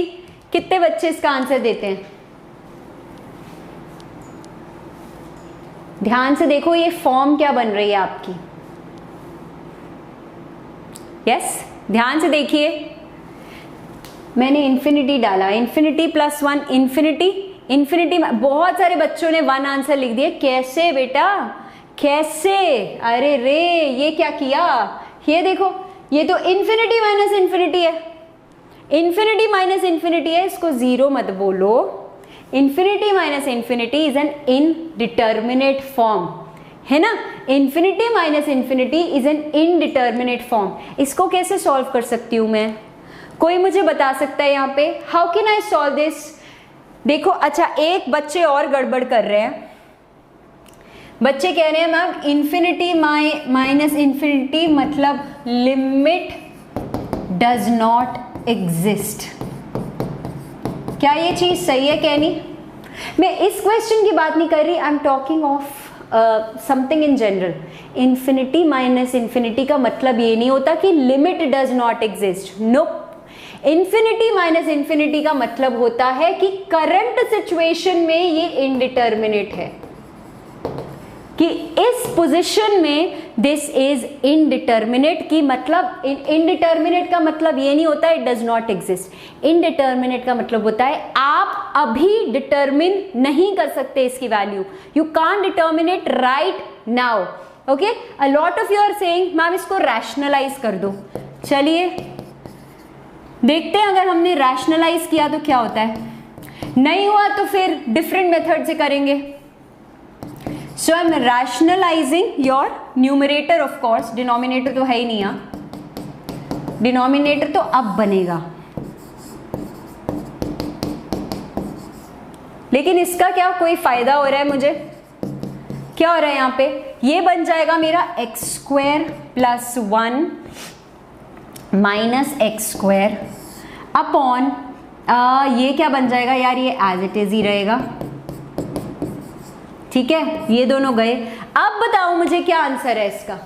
कितने बच्चे इसका आंसर देते हैं। ध्यान से देखो ये फॉर्म क्या बन रही है आपकी। यस, ध्यान से देखिए, मैंने इन्फिनिटी डाला, infinity plus one, infinity infinity, बहुत सारे बच्चों ने वन आंसर लिख दिए। कैसे बेटा, कैसे, अरे रे ये क्या किया, ये देखो ये तो इन्फिनिटी माइनस इन्फिनिटी है, इन्फिनिटी माइनस इन्फिनिटी है, इसको जीरो मत बोलो। Infinity minus infinity is an indeterminate form, है ना, infinity minus infinity is an indeterminate form. इसको कैसे सॉल्व कर सकती हूं मैं, कोई मुझे बता सकता है यहाँ पे, how can I solve this? देखो अच्छा, एक बच्चे और गड़बड़ कर रहे हैं, बच्चे कह रहे हैं मैम इन्फिनिटी माइनस इन्फिनिटी मतलब लिमिट डज नॉट एग्जिस्ट। क्या ये चीज सही है कहनी? मैं इस क्वेश्चन की बात नहीं कर रही, I am talking of something in general. Infinity minus infinity का मतलब ये नहीं होता कि limit does not exist, no. Infinity minus infinity का मतलब होता है कि करंट सिचुएशन में ये इनडिटर्मिनेट है, कि इस पोजीशन में दिस इज इनडिटर्मिनेट, की मतलब इनडिटर्मिनेट का मतलब ये नहीं होता है it does not exist. Indeterminate का मतलब होता है आप अभी डिटर्मिन नहीं कर सकते इसकी value, you can't determine it right now. Okay, a lot of you are saying ma'am इसको रैशनलाइज कर दो। चलिए देखते हैं अगर हमने रैशनलाइज किया तो क्या होता है, नहीं हुआ तो फिर डिफरेंट मेथड से करेंगे। So I am rationalising your numerator, of course denominator तो है ही नहीं, डिनोमिनेटर तो अब बनेगा, लेकिन इसका क्या कोई फायदा हो रहा है मुझे? क्या हो रहा है यहाँ पे, ये बन जाएगा मेरा x square plus 1 minus x square upon ये क्या बन जाएगा यार, ये एज इट इज ही रहेगा। ठीक है, ये दोनों गए। अब बताओ मुझे क्या आंसर है इसका।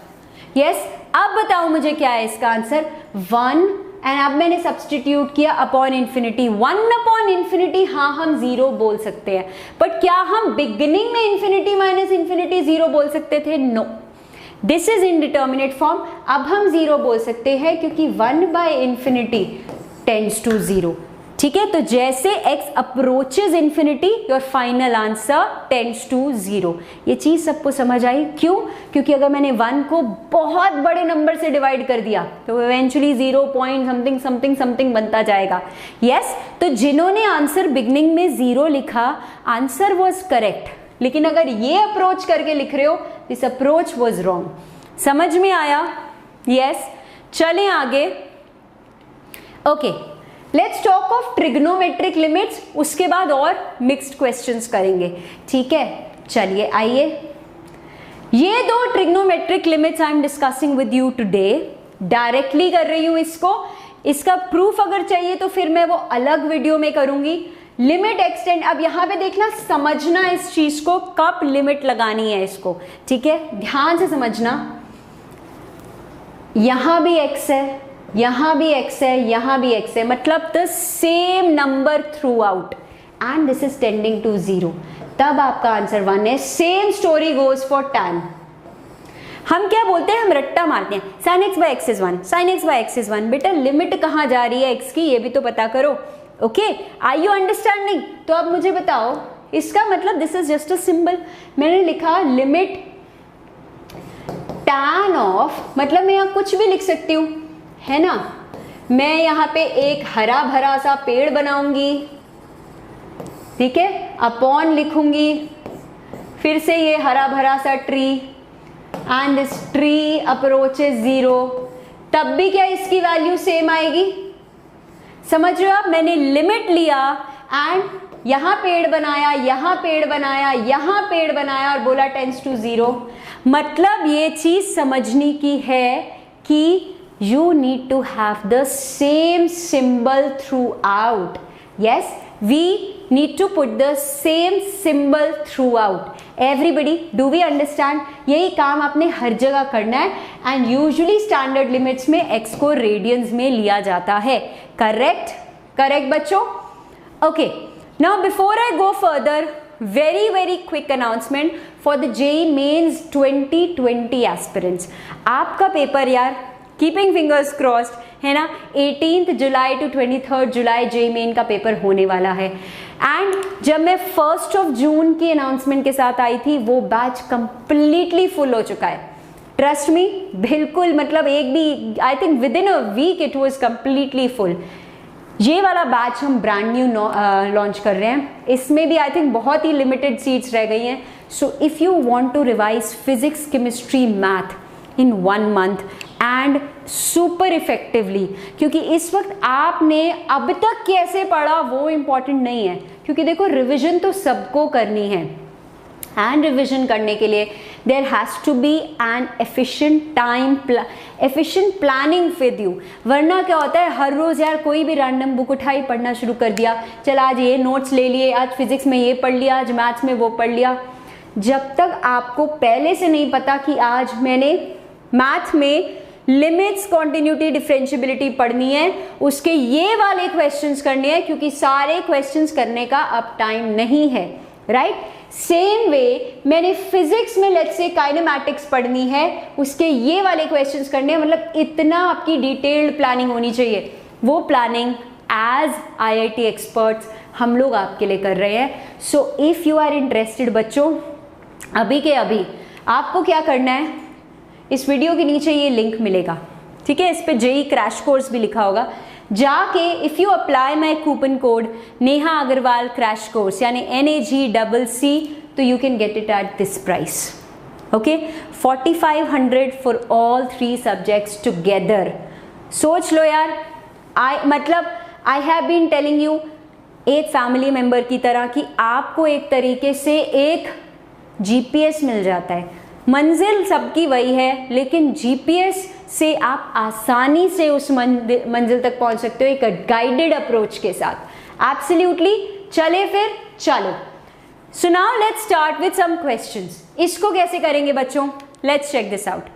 यस, अब बताओ मुझे क्या है इसका आंसर, 1, एंड अब मैंने सब्सटीट्यूट किया अपॉन इन्फिनिटी, 1 अपॉन इन्फिनिटी। हाँ हम जीरो बोल सकते हैं, बट क्या हम बिगिनिंग में इन्फिनिटी माइनस इन्फिनिटी जीरो बोल सकते थे? No, this is indeterminate form. अब हम जीरो बोल सकते हैं क्योंकि 1 by infinity tends to zero. ठीक है, तो जैसे x approaches infinity your final answer tends to zero. ये चीज सबको समझ आई? क्यों? क्योंकि अगर मैंने 1 को बहुत बड़े नंबर से डिवाइड कर दिया तो eventually 0 point something something something बनता जाएगा। यस, तो जिन्होंने आंसर बिगनिंग में जीरो लिखा आंसर वॉज करेक्ट, लेकिन अगर ये अप्रोच करके लिख रहे हो दिस अप्रोच वॉज रॉन्ग। समझ में आया? यस, चलें आगे। Okay, let's talk of trigonometric limits, उसके बाद और मिक्स्ड क्वेश्चंस करेंगे, ठीक है? चलिए आइए, ये दो trigonometric limits I am discussing with you today, directly कर रही हूं इसको, इसका प्रूफ अगर चाहिए तो फिर मैं वो अलग वीडियो में करूंगी। लिमिट एक्सटेंड, अब यहां पे देखना, समझना इस चीज को, कब लिमिट लगानी है इसको, ठीक है? ध्यान से समझना, यहां भी x है, यहां भी x है, यहां भी x है, मतलब the same number throughout and this is tending to 0, तब आपका आंसर 1 है। Same story goes for tan। हम क्या बोलते हैं, हम रट्टा मारते हैं, sin x by x is 1, sin x by x is 1। बेटा लिमिट कहां जा रही है x की, ये भी तो पता करो। Okay, are you understanding? तो अब मुझे बताओ, इसका मतलब this is just a symbol, मैंने लिखा लिमिट tan ऑफ, मतलब मैं यहाँ कुछ भी लिख सकती हूँ, है ना? मैं यहाँ पे एक हरा भरा सा पेड़ बनाऊंगी, ठीक है, अपॉन लिखूंगी, फिर से ये हरा भरा सा tree, and this tree approaches 0, तब भी क्या इसकी वैल्यू सेम आएगी? समझ रहे हो आप? मैंने लिमिट लिया एंड यहां पेड़ बनाया, यहां पेड़ बनाया, यहां पेड़ बनाया और बोला टेंड्स टू 0। मतलब ये चीज समझने की है कि you need to have the same symbol throughout. Yes, we need to put the same symbol throughout. Everybody, do we understand? यही काम आपने हर जगह करना है and usually standard limits में x को radians में लिया जाता है। Correct? Correct बच्चों? Okay. Now before I go further, very quick announcement for the JEE Mains 2020 aspirants. आपका पेपर यार, कीपिंग फिंगर्स क्रॉस्ड, है ना, 18 जुलाई टू 23 जुलाई JEE मेन का पेपर होने वाला है। एंड जब मैं 1 जून की अनाउंसमेंट के साथ आई थी, वो बैच कंप्लीटली फुल हो चुका है। ट्रस्ट मी, बिल्कुल, मतलब एक भी, I think within a week it was completely full. ये वाला बैच हम ब्रांड न्यू लॉन्च कर रहे हैं, इसमें भी आई थिंक बहुत ही लिमिटेड सीट्स रह गई हैं। So if you want to revise physics, chemistry, math in 1 month and super effectively, क्योंकि इस वक्त आपने अब तक कैसे पढ़ा वो इम्पॉर्टेंट नहीं है, क्योंकि देखो रिविजन तो सबको करनी है, एंड रिविजन करने के लिए there has to be an efficient planning with you. वरना क्या होता है, हर रोज़ यार कोई भी रैंडम बुक उठाई, पढ़ना शुरू कर दिया, चल आज ये नोट्स ले लिए, आज फिजिक्स में ये पढ़ लिया, आज मैथ्स में वो पढ़ लिया। जब तक आपको पहले से नहीं पता कि आज मैंने मैथ में लिमिट्स, कॉन्टिन्यूटी, डिफरेंशियबिलिटी पढ़नी है, उसके ये वाले क्वेश्चंस करने हैं, क्योंकि सारे क्वेश्चंस करने का अब टाइम नहीं है, राइट? सेम वे मैंने फिजिक्स में लेट्स से काइनेमैटिक्स पढ़नी है, उसके ये वाले क्वेश्चंस करने हैं, मतलब इतना आपकी डिटेल्ड प्लानिंग होनी चाहिए। वो प्लानिंग एज IIT एक्सपर्ट्स हम लोग आपके लिए कर रहे हैं। So if you are interested बच्चों, अभी के अभी आपको क्या करना है, इस वीडियो के नीचे ये लिंक मिलेगा, ठीक है, इस पे JEE क्रैश कोर्स भी लिखा होगा, जाके if you apply my coupon code Neha Agrawal crash course यानी NAGCC, तो you can get it at this price. Okay, 4500 for all 3 subjects together. सोच लो यार, I have been telling you एक फैमिली मेम्बर की तरह कि आपको एक तरीके से एक GPS मिल जाता है। मंजिल सबकी वही है, लेकिन GPS से आप आसानी से उस मंजिल तक पहुंच सकते हो एक गाइडेड अप्रोच के साथ। एब्सोल्युटली, चले फिर चलो। So now let's start with some questions. इसको कैसे करेंगे बच्चों, let's check this out.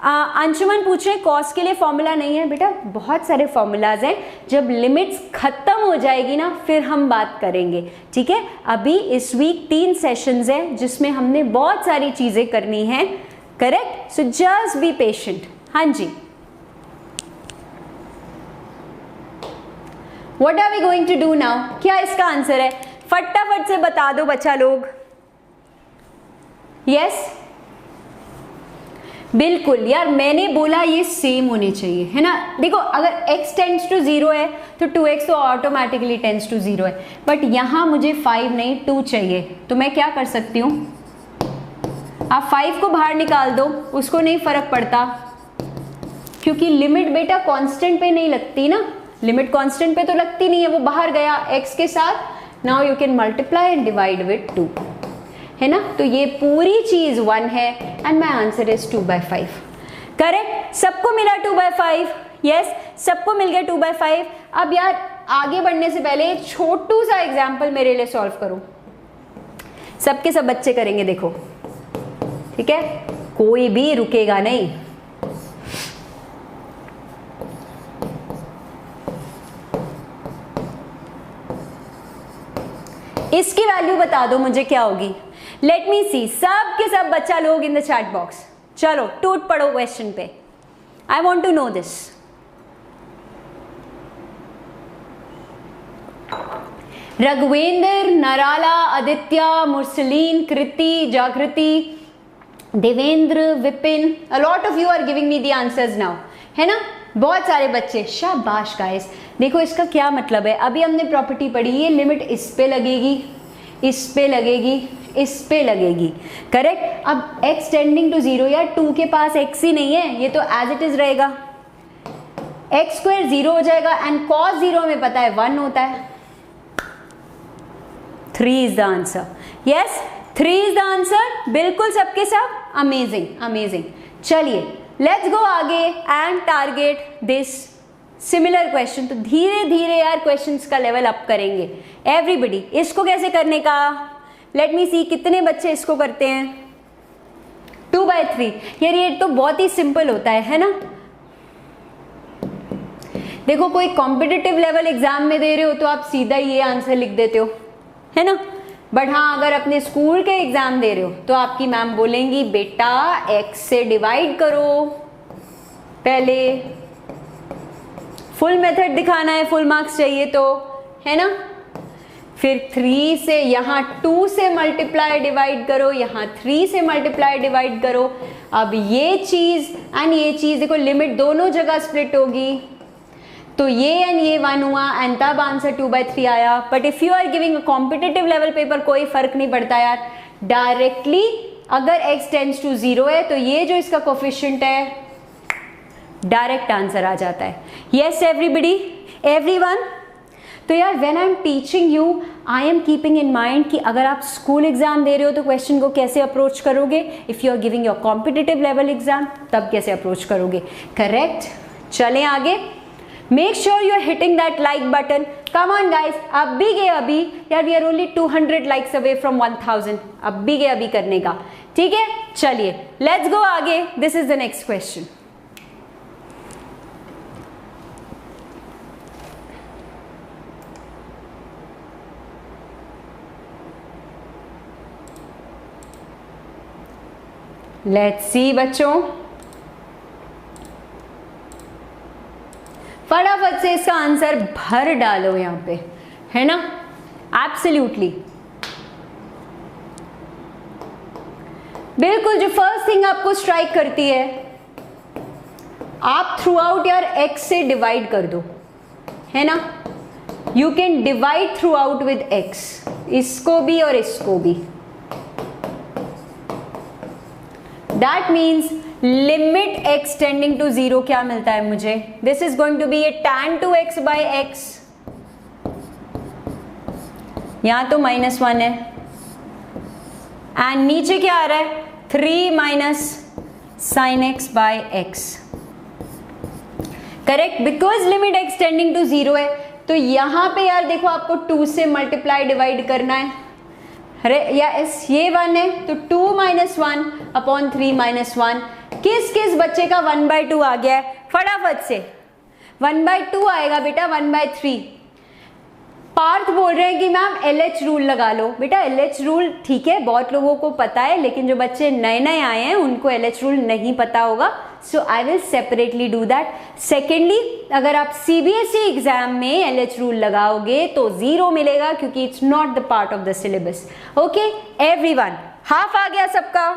Anshuman पूछ रहे कॉस के लिए फॉर्मूला नहीं है। बेटा बहुत सारे फॉर्मूलाज हैं, जब लिमिट्स खत्म हो जाएगी ना फिर हम बात करेंगे, ठीक है? अभी इस वीक 3 सेशंस हैं जिसमें हमने बहुत सारी चीजें करनी है, correct? So just be patient. हाँ जी, what are we going to do now? क्या इसका आंसर है? फटाफट से बता दो बच्चा लोग। यस, बिल्कुल यार, मैंने बोला ये सेम होने चाहिए, है ना? देखो अगर x टेंड्स टू 0 है तो 2x तो ऑटोमेटिकली टेंड्स टू 0 है, बट यहाँ मुझे 5 नहीं 2 चाहिए, तो मैं क्या कर सकती हूँ, आप 5 को बाहर निकाल दो, उसको नहीं फर्क पड़ता, क्योंकि लिमिट बेटा कांस्टेंट पे नहीं लगती ना, लिमिट कांस्टेंट पे तो लगती नहीं है, वो बाहर गया x के साथ। Now you can multiply and divide with 2, है ना। तो ये पूरी चीज 1 है and my answer is 2/5। Correct, सबको मिला 2/5, यस, सबको मिल गया 2/5। अब यार आगे बढ़ने से पहले एक छोटू सा एग्जाम्पल मेरे लिए सॉल्व करो, सबके सब बच्चे करेंगे, देखो, ठीक है, कोई भी रुकेगा नहीं। इसकी वैल्यू बता दो मुझे क्या होगी। लेट मी सी, सब के सब बच्चा लोग इन द चैट बॉक्स, चलो टूट पड़ो क्वेश्चन पे, I want to know this. Raghuvendra, Narala, Aditya, Mursaleen, Kriti, Jagriti, Devendra, Vipin, a lot of you are giving me the answers now, है ना, बहुत सारे बच्चे, शाबाश गाइस। देखो इसका क्या मतलब है, अभी हमने प्रॉपर्टी पढ़ी, ये लिमिट इस पे लगेगी, इस पे लगेगी, इस पे लगेगी, करेक्ट। अब x टेंडिंग टू 0, यार 2 के पास x ही नहीं है, ये तो एज इट इज रहेगा, x² 0 हो जाएगा एंड cos 0 हमें पता है 1 होता है। 3 is the answer, yes 3 is the answer, बिल्कुल सबके सब, अमेजिंग अमेजिंग। चलिए लेट्स गो आगे and target this similar question. तो धीरे धीरे यार क्वेश्चंस का लेवल अप करेंगे एवरीबडी। इसको कैसे करने का, लेट मी सी, कितने बच्चे इसको करते हैं, 2/3। यार ये तो बहुत ही सिंपल होता है ना। देखो कोई कॉम्पिटिटिव लेवल एग्जाम में दे रहे हो तो आप सीधा ये आंसर लिख देते हो, है ना, बट हाँ अगर अपने स्कूल के एग्जाम दे रहे हो तो आपकी मैम बोलेंगी बेटा x से डिवाइड करो, पहले फुल मेथड दिखाना है, फुल मार्क्स चाहिए तो, है ना, फिर 3 से यहाँ 2 से मल्टीप्लाई डिवाइड करो, यहाँ 3 से मल्टीप्लाई डिवाइड करो। अब ये चीज एंड ये चीज देखो, लिमिट दोनों जगह स्प्लिट होगी, तो ये एंड ये 1 हुआ एंड तब आंसर 2/3 आया। But if you are giving a competitive level paper कोई फर्क नहीं पड़ता यार, डायरेक्टली अगर x टेंड्स टू 0 है तो ये जो इसका कोफिशिएंट है डायरेक्ट आंसर आ जाता है। Yes everybody, everyone. तो यार when I am teaching you I am keeping in mind कि अगर आप स्कूल एग्जाम दे रहे हो तो क्वेश्चन को कैसे अप्रोच करोगे, if you are giving your competitive level exam तब कैसे अप्रोच करोगे, करेक्ट। चलें आगे, make sure you are hitting that like button, come on guys, अब भी गए अभी यार, we are only 200 likes away from 1000, अब भी गए अभी करने का, ठीक है। चलिए लेट्स गो आगे, this is the next question. Let's see बच्चों, फटाफट से इसका आंसर भर डालो यहां पे, है ना, एब्सोल्युटली। बिल्कुल जो फर्स्ट थिंग आपको स्ट्राइक करती है, आप थ्रू आउट यार x से डिवाइड कर दो, है ना, you can divide throughout with x, इसको भी और इसको भी। That means limit x tending to 0 क्या मिलता है मुझे, this is going to be a tan 2x by x, यहां तो -1 है एंड नीचे क्या आ रहा है 3 minus sin x by x, correct, because limit x tending to 0 है। तो यहां पे यार देखो आपको 2 से मल्टीप्लाई डिवाइड करना है, अरे या इस ये 1 है तो 2 - 1 अपॉन 3 - 1, किस किस बच्चे का 1/2 आ गया है, फटाफट से 1/2 आएगा बेटा, 1/3। पार्थ बोल रहे हैं कि मैम LH रूल लगा लो, बेटा LH रूल ठीक है बहुत लोगों को पता है, लेकिन जो बच्चे नए नए आए हैं उनको LH रूल नहीं पता होगा, so I will separately do that. Secondly अगर आप CBSE एग्जाम में LH रूल लगाओगे तो 0 मिलेगा क्योंकि it's not the part of the syllabus. Okay everyone, half आ गया सबका,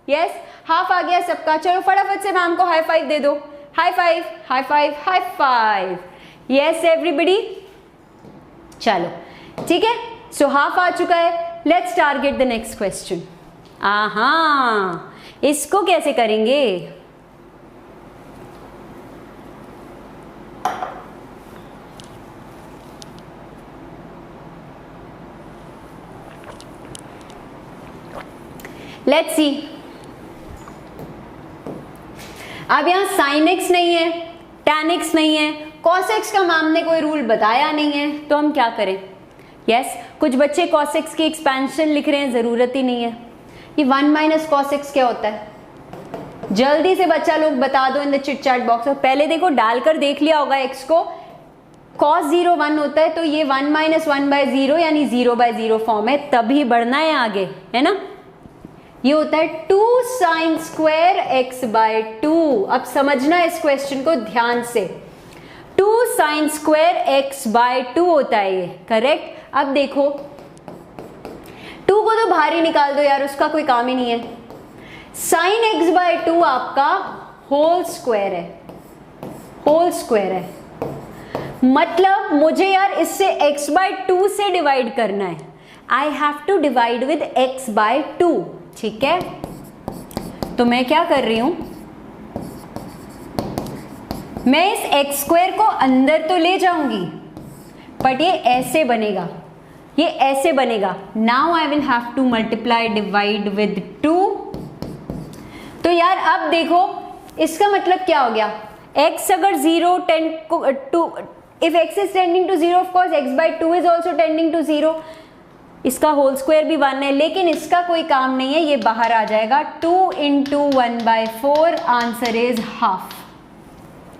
यस हाफ आ गया सबका। चलो फटाफट से मैम को हाई फाइव दे दो, high five high five high five, yes everybody. चलो ठीक है, सो हाफ आ चुका है, let's target the next question. आहा, इसको कैसे करेंगे? Let's see. अब यहां साइन एक्स नहीं है, tan x नहीं है, cos x का मैम ने कोई रूल बताया नहीं है, तो हम क्या करें? यस, कुछ बच्चे cos x की एक्सपेंशन लिख रहे हैं, जरूरत ही नहीं है। ये 1 माइनस cos x क्या होता है? जल्दी से बच्चा लोग बता दो in the chit chat box. पहले देखो, डालकर देख लिया होगा x को। cos 0 1 होता है, तो ये 1 माइनस 1/0 यानी 0/0 फॉर्म है, तभी बढ़ना है आगे, है ना। ये होता है 2 साइन स्क्वायर x/2। अब समझना इस क्वेश्चन को ध्यान से। 2 साइन स्क्वायर x/2 होता है ये, करेक्ट। अब देखो 2 को तो बाहर ही निकाल दो यार, उसका कोई काम ही नहीं है। साइन x/2 आपका होल स्क्वायर है, होल स्क्वायर है। मतलब मुझे यार इससे x/2 से डिवाइड करना है। I have to divide with x/2, ठीक है। तो मैं क्या कर रही हूं, मैं इस x स्क्वायर को अंदर तो ले जाऊंगी, बट ये ऐसे बनेगा, ये ऐसे बनेगा। Now I will have to multiply divide with 2। तो यार अब देखो इसका मतलब क्या हो गया, x अगर 0 to, if x is tending to 0 of course x/2 is also tending to 0। इसका होल स्क्वायर भी 1 है, लेकिन इसका कोई काम नहीं है, ये बाहर आ जाएगा। 2 × 1/4, आंसर इज हाफ।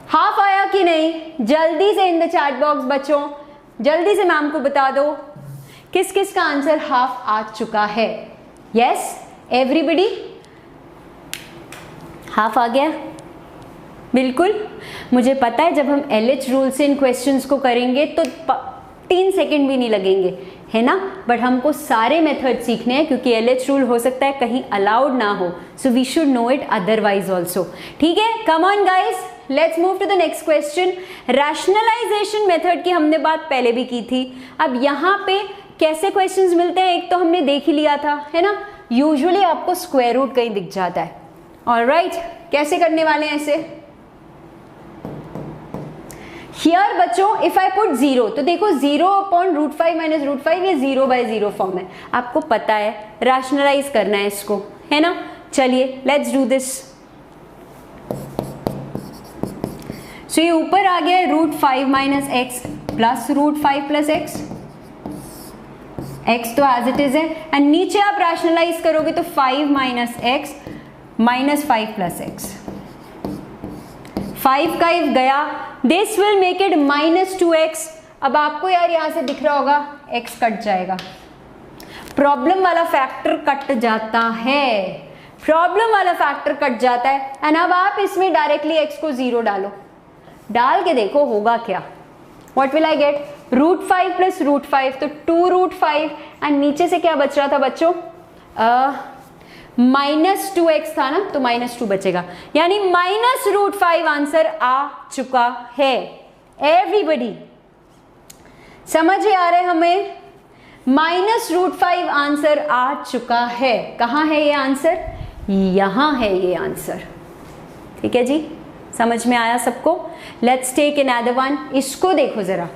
हाफ आया कि नहीं? जल्दी से इन द चैट बॉक्स बच्चों, जल्दी से मैम को बता दो किस किस का आंसर हाफ आ चुका है। यस एवरीबडी, हाफ आ गया? बिल्कुल, मुझे पता है जब हम LH रूल से इन क्वेश्चंस को करेंगे तो 3 सेकंड भी नहीं लगेंगे, है ना। बट हमको सारे मेथड सीखने हैं, क्योंकि LH रूल हो सकता है कहीं अलाउड ना हो, so we should know it otherwise also. ठीक है, come on guys, let's move to the next question. Rationalisation method की हमने बात पहले भी की थी। अब यहाँ पे कैसे क्वेश्चंस मिलते हैं, एक तो हमने देख ही लिया था, है ना। यूजुअली आपको स्क्वायर रूट कहीं दिख जाता है। ऑलराइट, कैसे करने वाले हैं इसे? हियर बच्चों इफ आई पुट 0, तो देखो 0/√5 - √5 ये 0/0 फॉर्म है, आपको पता है। रैशनलाइज करना है इसको, है ना। चलिए लेट्स डू दिस। सो ये ऊपर आ गया √5 - x प्लस √5 + x। x तो एज इट इज है, एंड नीचे आप रैशनलाइज करोगे तो 5 - x -5 + x। 5 का इफ गया, this will make it -2x। अब आपको यार यहां से दिख रहा होगा x कट जाएगा, प्रॉब्लम वाला फैक्टर कट जाता है, प्रॉब्लम वाला फैक्टर कट जाता है। एंड अब आप इसमें डायरेक्टली x को 0 डालो, डाल के देखो होगा क्या। What will I get? √5 + √5, तो 2√5, एंड नीचे से क्या बच रहा था बच्चों? -2x था ना, तो -2 बचेगा, यानी -√5 आंसर आ चुका है। एवरीबडी समझ आ रहे हमें? -√5 आंसर आ चुका है। कहाँ है ये आंसर? यहां है ये आंसर। ठीक है जी, समझ में आया सबको? Let's take another one. इसको देखो जरा,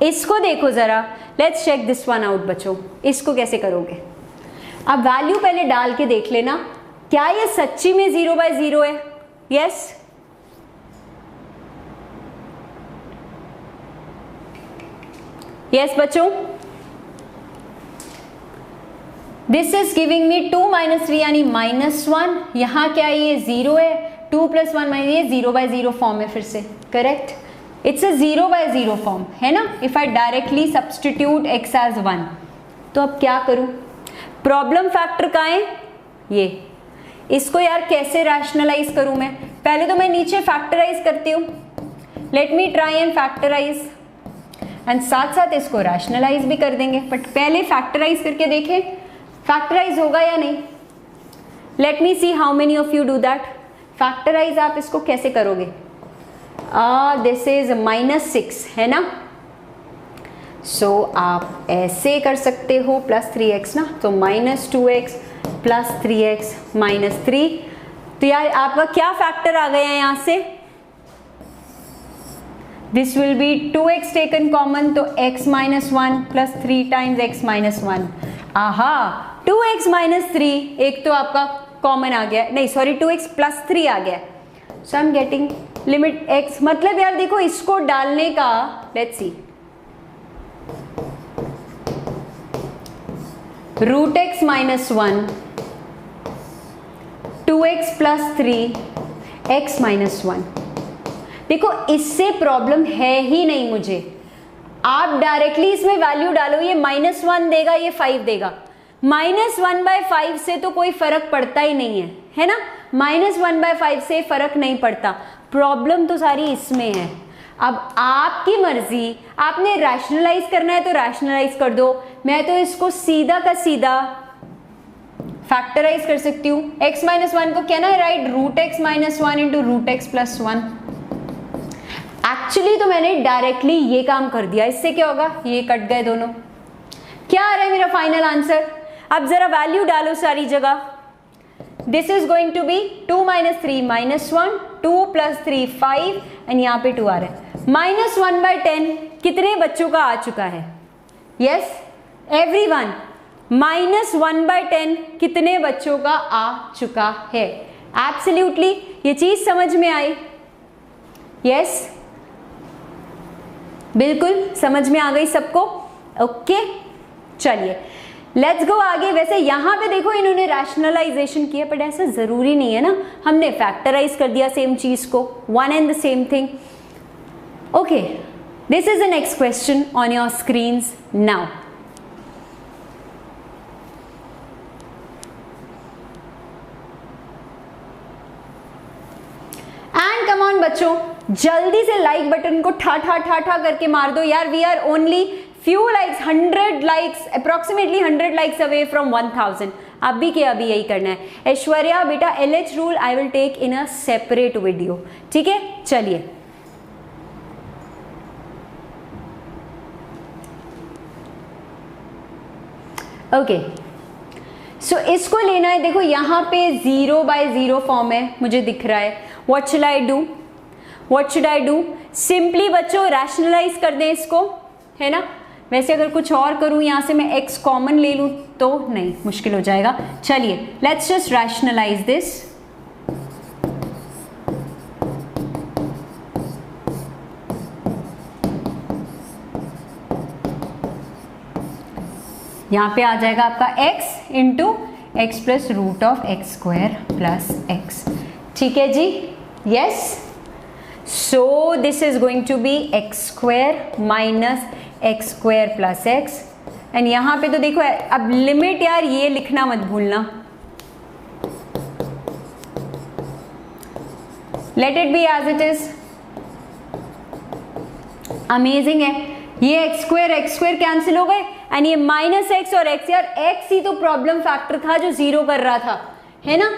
इसको देखो जरा, let's check this one out बच्चों। इसको कैसे करोगे? अब वैल्यू पहले डाल के देख लेना, क्या ये सच्ची में 0/0 है? यस, यस बच्चों, दिस इज गिविंग मी 2 - 3 यानी -1। यहां क्या ये 0 है, 2 + 1 - ये 0/0 फॉर्म है फिर से, करेक्ट। इट्स अ 0/0 फॉर्म, है ना। If I directly substitute x as 1, तो अब क्या करूं? प्रॉब्लम फैक्टर कहाँ है? ये। इसको यार कैसे रैशनलाइज करूं मैं? पहले तो मैं नीचे फैक्टराइज करती हूँ। Let me try and factorise, and साथ साथ इसको रैशनलाइज भी कर देंगे, बट पहले फैक्टराइज करके देखें फैक्टराइज होगा या नहीं। Let me see how many of you do that. Factorise आप इसको कैसे करोगे? दिस इज -6 है ना, सो आप ऐसे कर सकते हो, +3x ना, तो -2x प्लस 3x माइनस 3। तो यार आपका क्या फैक्टर आ गया यहाँ से, this will be 2x taken common, तो x minus 1 plus 3 times x minus 1। आहा, 2x माइनस 3 एक तो आपका कॉमन आ गया, नहीं सॉरी 2x प्लस 3 आ गया। So I am getting limit x, मतलब यार देखो इसको डालने का, let's see, root x minus 1, 2x plus 3, x minus 1। देखो इससे प्रॉब्लम है ही नहीं मुझे, आप डायरेक्टली इसमें वैल्यू डालो, ये -1 देगा, ये 5 देगा। -1/5 से तो कोई फर्क पड़ता ही नहीं है ना, -1/5 से फर्क नहीं पड़ता। प्रॉब्लम तो सारी इसमें है। अब आपकी मर्जी, आपने रैशनलाइज करना है तो रैशनलाइज कर दो, मैं तो इसको सीधा का सीधा फैक्टराइज कर सकती हूँ। x माइनस 1 को क्या ना right, root x minus 1 into root x plus 1। Actually तो मैंने डायरेक्टली ये काम कर दिया, इससे क्या होगा, ये कट गए दोनों। क्या आ रहा है मेरा फाइनल आंसर, अब जरा वैल्यू डालो सारी जगह। This is going to be 2 minus 3 minus 1, 2 plus 3 5, and यहाँ पे 2 आ रहा है। -1/10 कितने बच्चों का आ चुका है, यस एवरीवन, -1/10 कितने बच्चों का आ चुका है। एब्सोल्युटली ये चीज समझ में आई, यस बिल्कुल समझ में आ गई सबको, ओके चलिए लेट्स गो आगे। वैसे यहाँ पे देखो इन्होंने रैशनलाइजेशन किया, बट ऐसा जरूरी नहीं है ना, हमने फैक्टराइज कर दिया सेम चीज को, one and the same thing. Okay, this is the next question on your screens now. And come on बच्चों, जल्दी से लाइक बटन को ठा ठा ठा ठा करके मार दो यार। We are only few likes, 100 likes, approximately 100 likes away from 1000। अभी के अभी यही करना है। ऐश्वर्या बेटा LH rule I will take in a separate video, ठीक है चलिए। ओके सो इसको लेना है, देखो यहाँ पे 0/0 फॉर्म है मुझे दिख रहा है। What should I do, what should I do, simply बच्चों रैशनलाइज कर दें इसको, है ना। वैसे अगर कुछ और करूं, यहाँ से मैं x कॉमन ले लूं तो नहीं, मुश्किल हो जाएगा। चलिए लेट्स जस्ट रैशनलाइज दिस। यहाँ पे आ जाएगा आपका x into x plus root of x square plus x, ठीक है जी, yes. So this is going to be x square minus x square plus x, and यहाँ पे तो देखो अब लिमिट यार ये लिखना मत भूलना, let it be as it is. Amazing है, ये एक्स स्क्वायर कैंसिल हो गए, एंड ये माइनस एक्स और एक्स, यार एक्स ही तो प्रॉब्लम फैक्टर था जो 0 कर रहा था, है ना।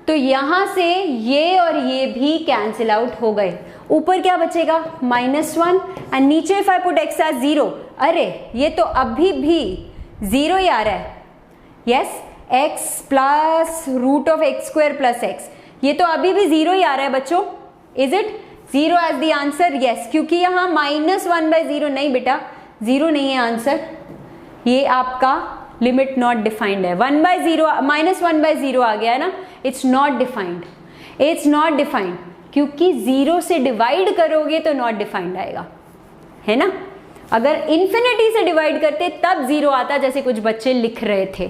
तो यहां से ये और ये भी कैंसिल आउट हो गए। ऊपर क्या बचेगा, -1, एंड नीचे if I put x as 0, अरे ये तो अभी भी 0 ही आ रहा है, yes, x plus root of x square plus x, ये तो अभी भी 0 ही आ रहा है बच्चों। Is it 0 as the answer, yes, क्योंकि यहाँ -1/0 नहीं बेटा, 0 नहीं है आंसर, ये आपका लिमिट नॉट डिफाइंड है। 1/0 -1/0 आ गया है ना, it's not defined, it's not defined, क्योंकि 0 से डिवाइड करोगे तो नॉट डिफाइंड आएगा, है ना। अगर इन्फिनिटी से डिवाइड करते तब 0 आता, जैसे कुछ बच्चे लिख रहे थे।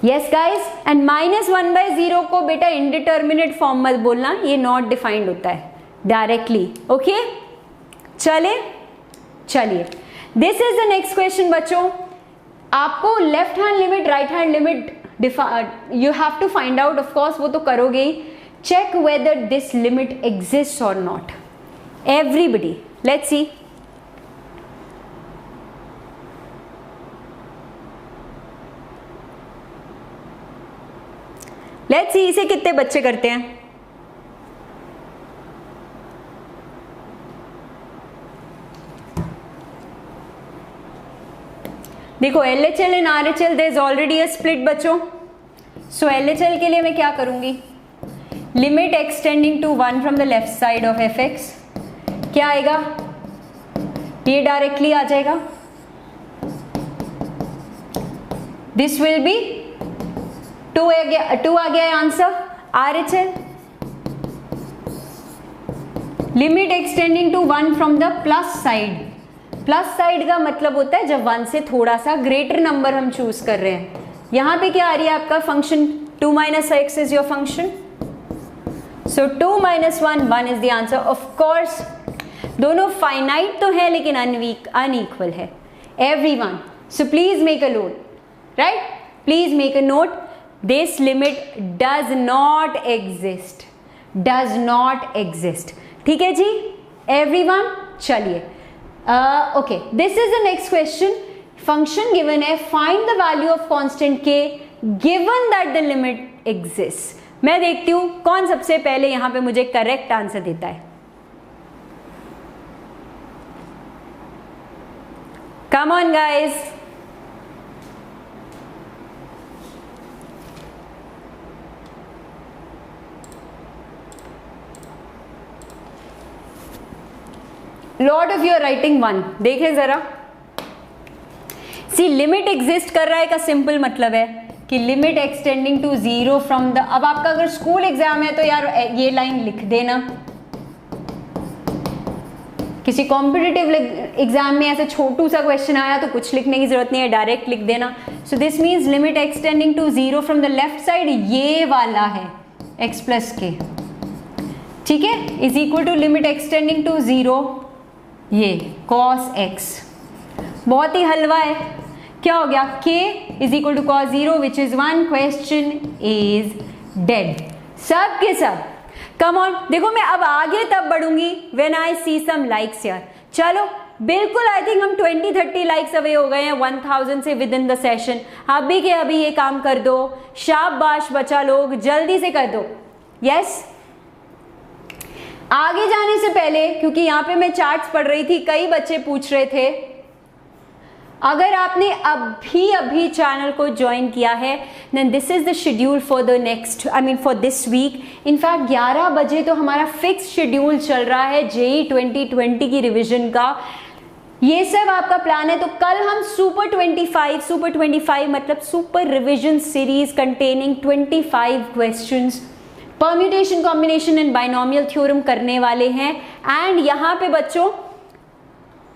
यस गाइस, एंड -1/0 को बेटा इंडिटर्मिनेट फॉर्म मत बोलना, ये नॉट डिफाइंड होता है डायरेक्टली, ओके। चलिए this is the next question बच्चों। आपको left hand limit, right hand limit you have to find out, of course वो तो करोगे ही। Check whether this limit exist और नॉट, everybody, let's see. Let's see इसे कितने बच्चे करते हैं। देखो LHL and RHL there is already a split बच्चों, सो LHL के लिए मैं क्या करूंगी, limit extending to 1 from the left side of fx, क्या आएगा, ये डायरेक्टली आ जाएगा, दिस विल बी 2 आ गया answer RHL। Limit extending to 1 from the plus side, plus side का मतलब होता है जब 1 से थोड़ा सा ग्रेटर नंबर हम चूज कर रहे हैं। यहां पे क्या आ रही है आपका function, 2 - x is your function, so 2 - 1 is the answer. Of course दोनों फाइनाइट तो है लेकिन अनइक्वल है everyone, so please make a note, right, please make a note, this limit does not exist, does not exist. ठीक है जी एवरीवन, चलिए okay, this is the next question. Function given है, find the value of constant k given that the limit exist. मैं देखती हूं कौन सबसे पहले यहां पे मुझे करेक्ट आंसर देता है। Come on guys, lot of you're writing 1, देखें जरा। सी लिमिट एग्जिस्ट कर रहा है का सिंपल मतलब है कि limit extending to 0 from the, अब आपका अगर स्कूल एग्जाम है तो यार ये लाइन लिख देना, किसी कॉम्पिटिटिव एग्जाम में ऐसे छोटू सा क्वेश्चन आया तो कुछ लिखने की जरूरत नहीं है, डायरेक्ट लिख देना। So this means limit extending to 0 from the left side, ये वाला है x प्लस के, ठीक है, is equal to limit extending to 0 ये cos x, बहुत ही हलवा है। क्या हो गया, k is equal to cos 0 which is 1, question is dead. सब के सब कम ऑन, देखो मैं अब आगे तब बढ़ूंगी when I C some likes यार। चलो बिल्कुल, आई थिंक हम 20-30 लाइक्स अवे हो गए हैं 1000 से विद इन द सेशन। अभी के अभी ये काम कर दो, शाबाश बच्चा लोग, जल्दी से कर दो। यस, आगे जाने से पहले, क्योंकि यहाँ पे मैं चार्ट्स पढ़ रही थी, कई बच्चे पूछ रहे थे, अगर आपने अभी चैनल को ज्वाइन किया है then this is the schedule for the next, I mean for this week. In fact 11 बजे तो हमारा फिक्स शेड्यूल चल रहा है जेई 2020 की रिवीजन का। ये सब आपका प्लान है। तो कल हम सुपर 25 मतलब super revision series containing 25 questions, permutation, combination and binomial theorem करने वाले हैं। एंड यहाँ पे बच्चों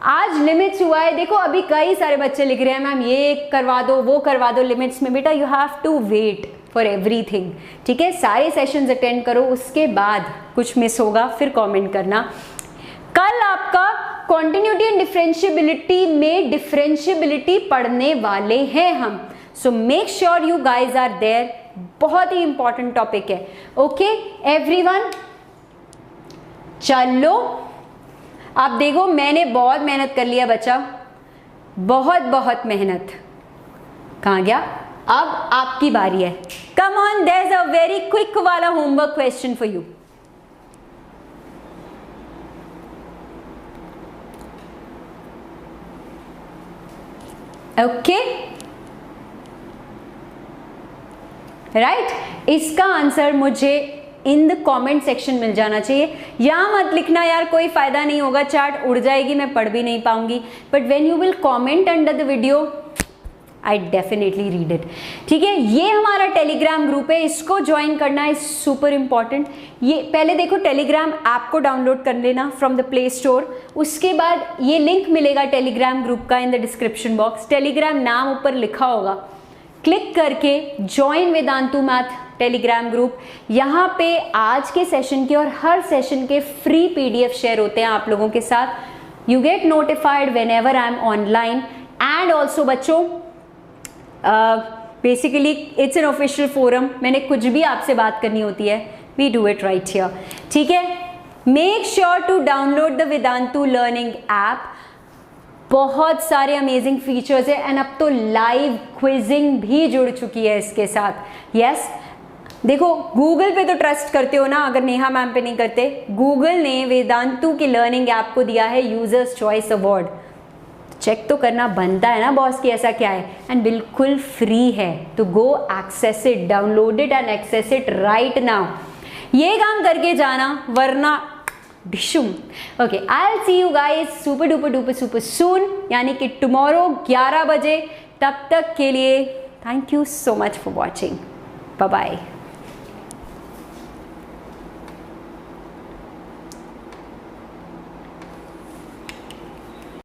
आज लिमिट्स हुआ है, देखो अभी कई सारे बच्चे लिख रहे हैं मैम ये करवा दो वो करवा दो लिमिट्स में। बेटा you have to wait for everything, ठीक है, सारे सेशंस अटेंड करो, उसके बाद कुछ मिस होगा फिर कमेंट करना। कल आपका कॉन्टिन्यूटी एंड डिफरेंशिएबिलिटी में डिफरेंशिएबिलिटी पढ़ने वाले हैं हम, so make sure you guys are there, बहुत ही इंपॉर्टेंट टॉपिक है। ओके एवरीवन, चलो आप देखो मैंने बहुत मेहनत कर लिया बच्चा, बहुत बहुत मेहनत। कहाँ गया, अब आपकी बारी है। Come on, there is a very quick वाला homework question for you. Okay right, इसका आंसर मुझे इन द कमेंट सेक्शन मिल जाना चाहिए। यहाँ मत लिखना यार, कोई फायदा नहीं होगा, चार्ट उड़ जाएगी, मैं पढ़ भी नहीं पाऊंगी। But when you will comment under the video I definitely read it, ठीक है। ये हमारा टेलीग्राम ग्रुप है, इसको ज्वाइन करना है, सुपर इंपॉर्टेंट। ये पहले देखो टेलीग्राम ऐप को डाउनलोड कर लेना फ्रॉम द प्ले स्टोर, उसके बाद ये लिंक मिलेगा टेलीग्राम ग्रुप का in the description box, Telegram नाम ऊपर लिखा होगा, क्लिक करके join Vedantu math Telegram group. यहाँ पे आज के सेशन के और हर सेशन के फ्री पीडीएफ शेयर होते हैं आप लोगों के साथ। You get notified whenever I am online. And also बच्चों basically it's an official forum, मैंने कुछ भी आपसे बात करनी होती है we do it right here, ठीक है। Make sure to download the Vedantu learning app, बहुत सारे अमेजिंग फीचर्स है। एंड अब तो लाइव क्विजिंग भी जुड़ चुकी है इसके साथ। यस देखो गूगल पे तो ट्रस्ट करते हो ना, अगर नेहा मैम पे नहीं करते। गूगल ने वेदांतु के लर्निंग ऐप को दिया है यूजर्स चॉइस अवार्ड, चेक तो करना बनता है ना बॉस कि ऐसा क्या है, एंड बिल्कुल फ्री है, तो go access it, download it and access it right now. ये काम करके जाना, वरना डिशुम। Okay, I will see you guys super duper duper super soon, यानी कि टुमारो 11 बजे। तब तक के लिए thank you so much for watching, bye bye.